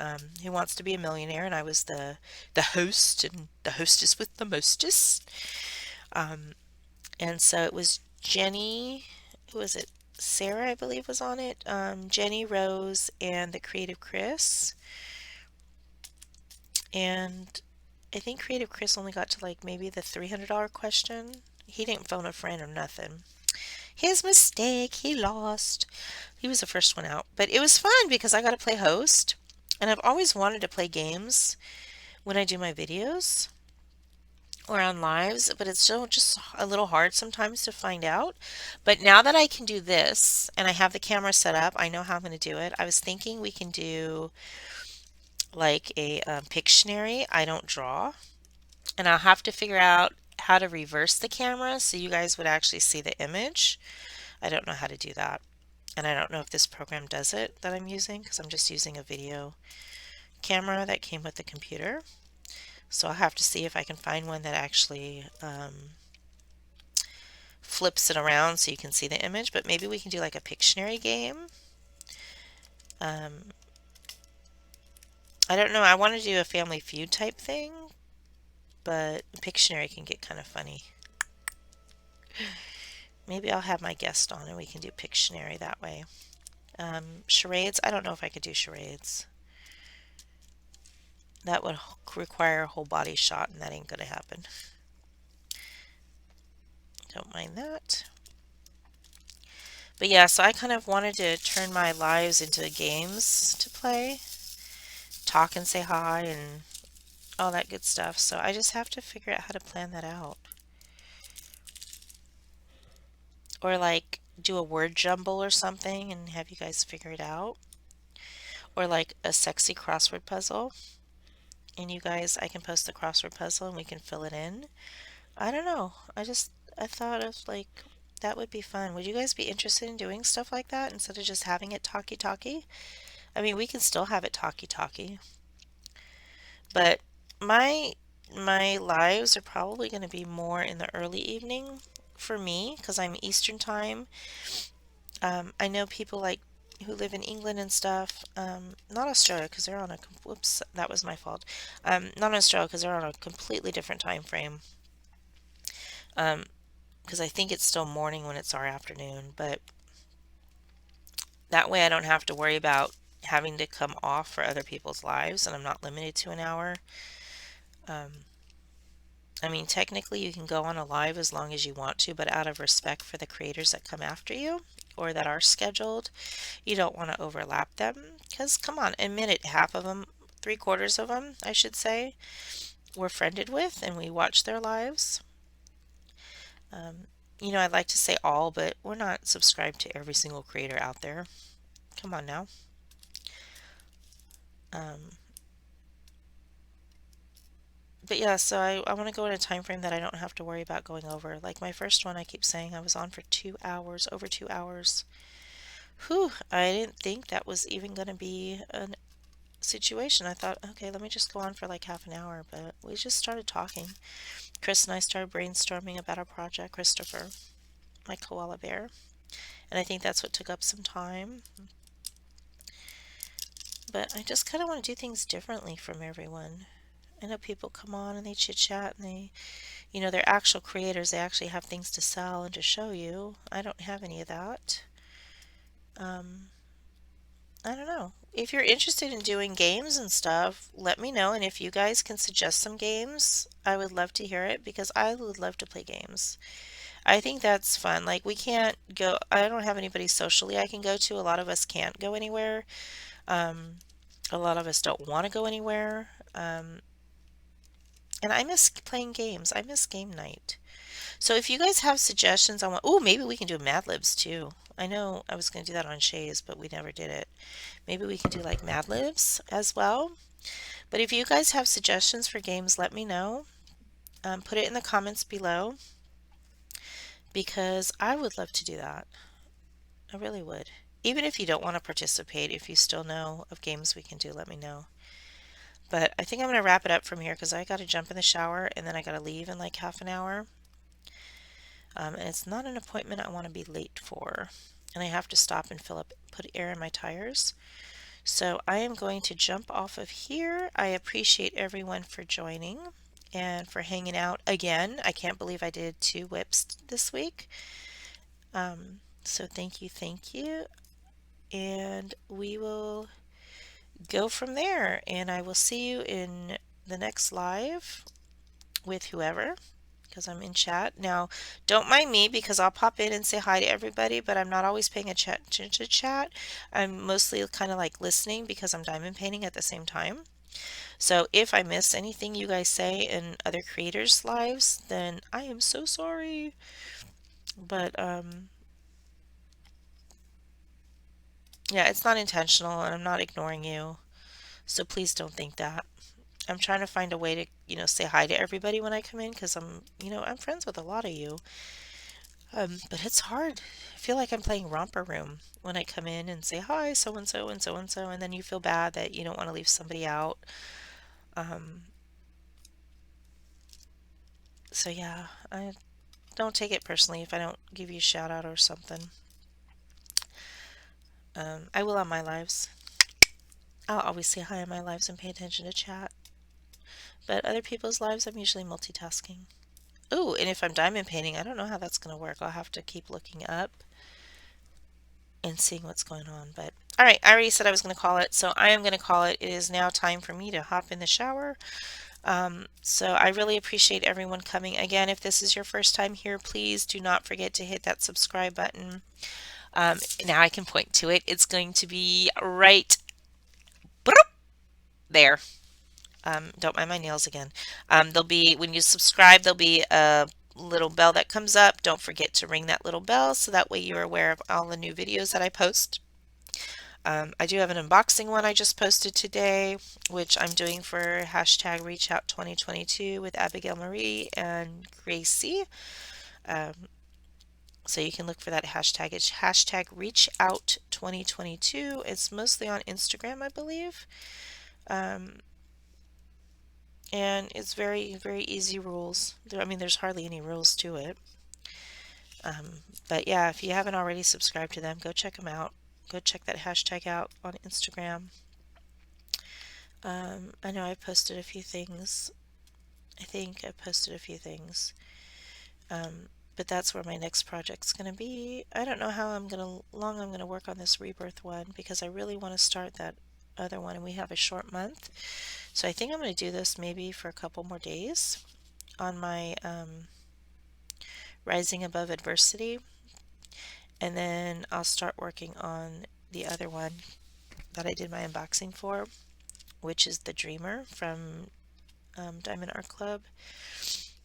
Who Wants to Be a Millionaire, and I was the host and the hostess with the mostest. Um, and so it was Jenny, who was it? Sarah, I believe, was on it. Jenny, Rose, and the creative Chris. And I think creative Chris only got to like maybe the $300 question. He didn't phone a friend or nothing. His mistake, he lost. He was the first one out. But it was fun because I got to play host. And I've always wanted to play games when I do my videos or on lives, but it's still just a little hard sometimes to find out. But now that I can do this and I have the camera set up, I know how I'm going to do it. I was thinking we can do like a Pictionary. I don't draw. And I'll have to figure out how to reverse the camera so you guys would actually see the image. I don't know how to do that. And I don't know if this program does it that I'm using, because I'm just using a video camera that came with the computer. So I'll have to see if I can find one that actually flips it around so you can see the image. But maybe we can do like a Pictionary game. Um, I don't know. I want to do a Family Feud type thing, but Pictionary can get kind of funny. Maybe I'll have my guest on and we can do Pictionary that way. Charades, I don't know if I could do charades. That would require a whole body shot, and that ain't gonna happen. Don't mind that. But yeah, so I kind of wanted to turn my lives into games to play, talk and say hi, and all that good stuff. So I just have to figure out how to plan that out. Or like do a word jumble or something and have you guys figure it out. Or like a sexy crossword puzzle. And you guys, I can post the crossword puzzle and we can fill it in. I don't know. I thought of like, that would be fun. Would you guys be interested in doing stuff like that instead of just having it talkie-talkie? I mean, we can still have it talkie-talkie, but my my lives are probably going to be more in the early evening for me because I'm Eastern time. I know people like who live in England and stuff. Not Australia because they're on a whoops, that was my fault. Not Australia because they're on a completely different time frame. because I think it's still morning when it's our afternoon, but that way I don't have to worry about having to come off for other people's lives and I'm not limited to an hour. Um, I mean, technically you can go on a live as long as you want to, but out of respect for the creators that come after you or that are scheduled, you don't want to overlap them. Because come on, admit it, half of them, three-quarters of them, I should say, we're friended with and we watch their lives. Um, I'd like to say all, but we're not subscribed to every single creator out there. Come on now. Um, but yeah, so I want to go in a time frame that I don't have to worry about going over. Like my first one, I keep saying I was on for 2 hours, over 2 hours. Whew, I didn't think that was even going to be a situation. I thought, okay, let me just go on for like half an hour, but we just started talking. Chris and I started brainstorming about our project, Christopher, my koala bear. And I think that's what took up some time. But I just kind of want to do things differently from everyone. I know people come on and they chit chat and they're actual creators. They actually have things to sell and to show you. I don't have any of that. Um, I don't know. If you're interested in doing games and stuff, let me know. And if you guys can suggest some games, I would love to hear it because I would love to play games. I think that's fun. Like, we can't go, I don't have anybody socially I can go to. A lot of us can't go anywhere. Um, a lot of us don't want to go anywhere. And I miss playing games. I miss game night. So if you guys have suggestions on what, oh, maybe we can do Mad Libs too. I know I was going to do that on Shays, but we never did it. Maybe we can do like Mad Libs as well. But if you guys have suggestions for games, let me know. Put it in the comments below because I would love to do that. I really would. Even if you don't want to participate, if you still know of games we can do, let me know. But I think I'm going to wrap it up from here because I got to jump in the shower and then I got to leave in like half an hour. And it's not an appointment I want to be late for. And I have to stop and put air in my tires. So I am going to jump off of here. I appreciate everyone for joining and for hanging out again. I can't believe I did 2 WIPs this week. So thank you, thank you. And we will go from there. And I will see you in the next live with whoever because I'm in chat. Now, don't mind me because I'll pop in and say hi to everybody, but I'm not always paying attention to chat. I'm mostly kind of like listening because I'm diamond painting at the same time. So if I miss anything you guys say in other creators' lives, then I am so sorry. But yeah, it's not intentional and I'm not ignoring you. So please don't think that. I'm trying to find a way to, say hi to everybody when I come in because I'm friends with a lot of you. But it's hard. I feel like I'm playing romper room when I come in and say hi, so and so and so and so, and then you feel bad that you don't want to leave somebody out. Um, so yeah, I don't take it personally if I don't give you a shout out or something. I will on my lives. I'll always say hi on my lives and pay attention to chat. But other people's lives, I'm usually multitasking. Ooh, and if I'm diamond painting, I don't know how that's going to work. I'll have to keep looking up and seeing what's going on. But all right, I already said I was going to call it, so I am going to call it. It is now time for me to hop in the shower. So I really appreciate everyone coming. Again, if this is your first time here, please do not forget to hit that subscribe button. Now I can point to it. It's going to be right there. Don't mind my nails again. There'll be, when you subscribe, there'll be a little bell that comes up. Don't forget to ring that little bell so that way you're aware of all the new videos that I post. I do have an unboxing one I just posted today, which I'm doing for hashtag ReachOut2022 with Abigail Marie and Gracie. Um, so you can look for that hashtag. It's hashtag ReachOut2022. It's mostly on Instagram, I believe. Um, and it's very, very easy rules. I mean, there's hardly any rules to it. But yeah, if you haven't already subscribed to them, go check them out. Go check that hashtag out on Instagram. I know I posted a few things. I think I posted a few things. but that's where my next project's going to be. I don't know how long I'm going to work on this rebirth one because I really want to start that other one, and we have a short month. So I think I'm going to do this maybe for a couple more days on my Rising Above Adversity, and then I'll start working on the other one that I did my unboxing for, which is the Dreamer from Diamond Art Club,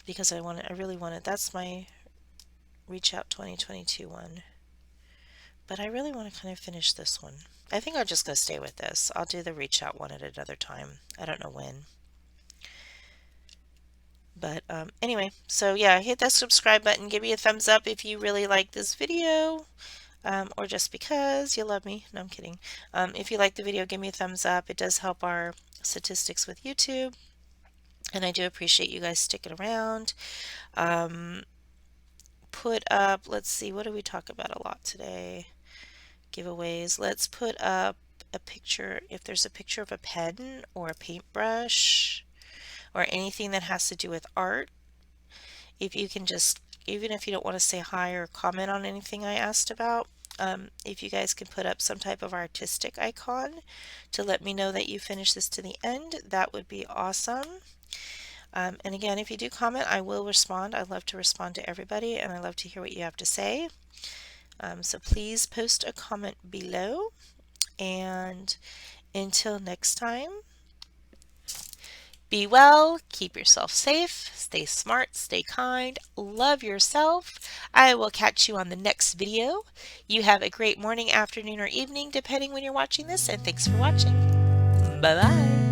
because I really want it. That's my Reach Out 2022 one. But I really want to kind of finish this one. I think I'm just going to stay with this. I'll do the Reach Out one at another time. I don't know when. But anyway, so yeah, hit that subscribe button. Give me a thumbs up if you really like this video, or just because you love me. No, I'm kidding. If you like the video, give me a thumbs up. It does help our statistics with YouTube. And I do appreciate you guys sticking around. Put up, let's see, what do we talk about a lot today? Giveaways. Let's put up a picture, if there's a picture of a pen or a paintbrush or anything that has to do with art. If you can just, even if you don't want to say hi or comment on anything I asked about, if you guys can put up some type of artistic icon to let me know that you finished this to the end, that would be awesome. And again, if you do comment, I will respond. I love to respond to everybody, and I love to hear what you have to say. So please post a comment below. And until next time, be well, keep yourself safe, stay smart, stay kind, love yourself. I will catch you on the next video. You have a great morning, afternoon, or evening, depending when you're watching this, and thanks for watching. Bye-bye.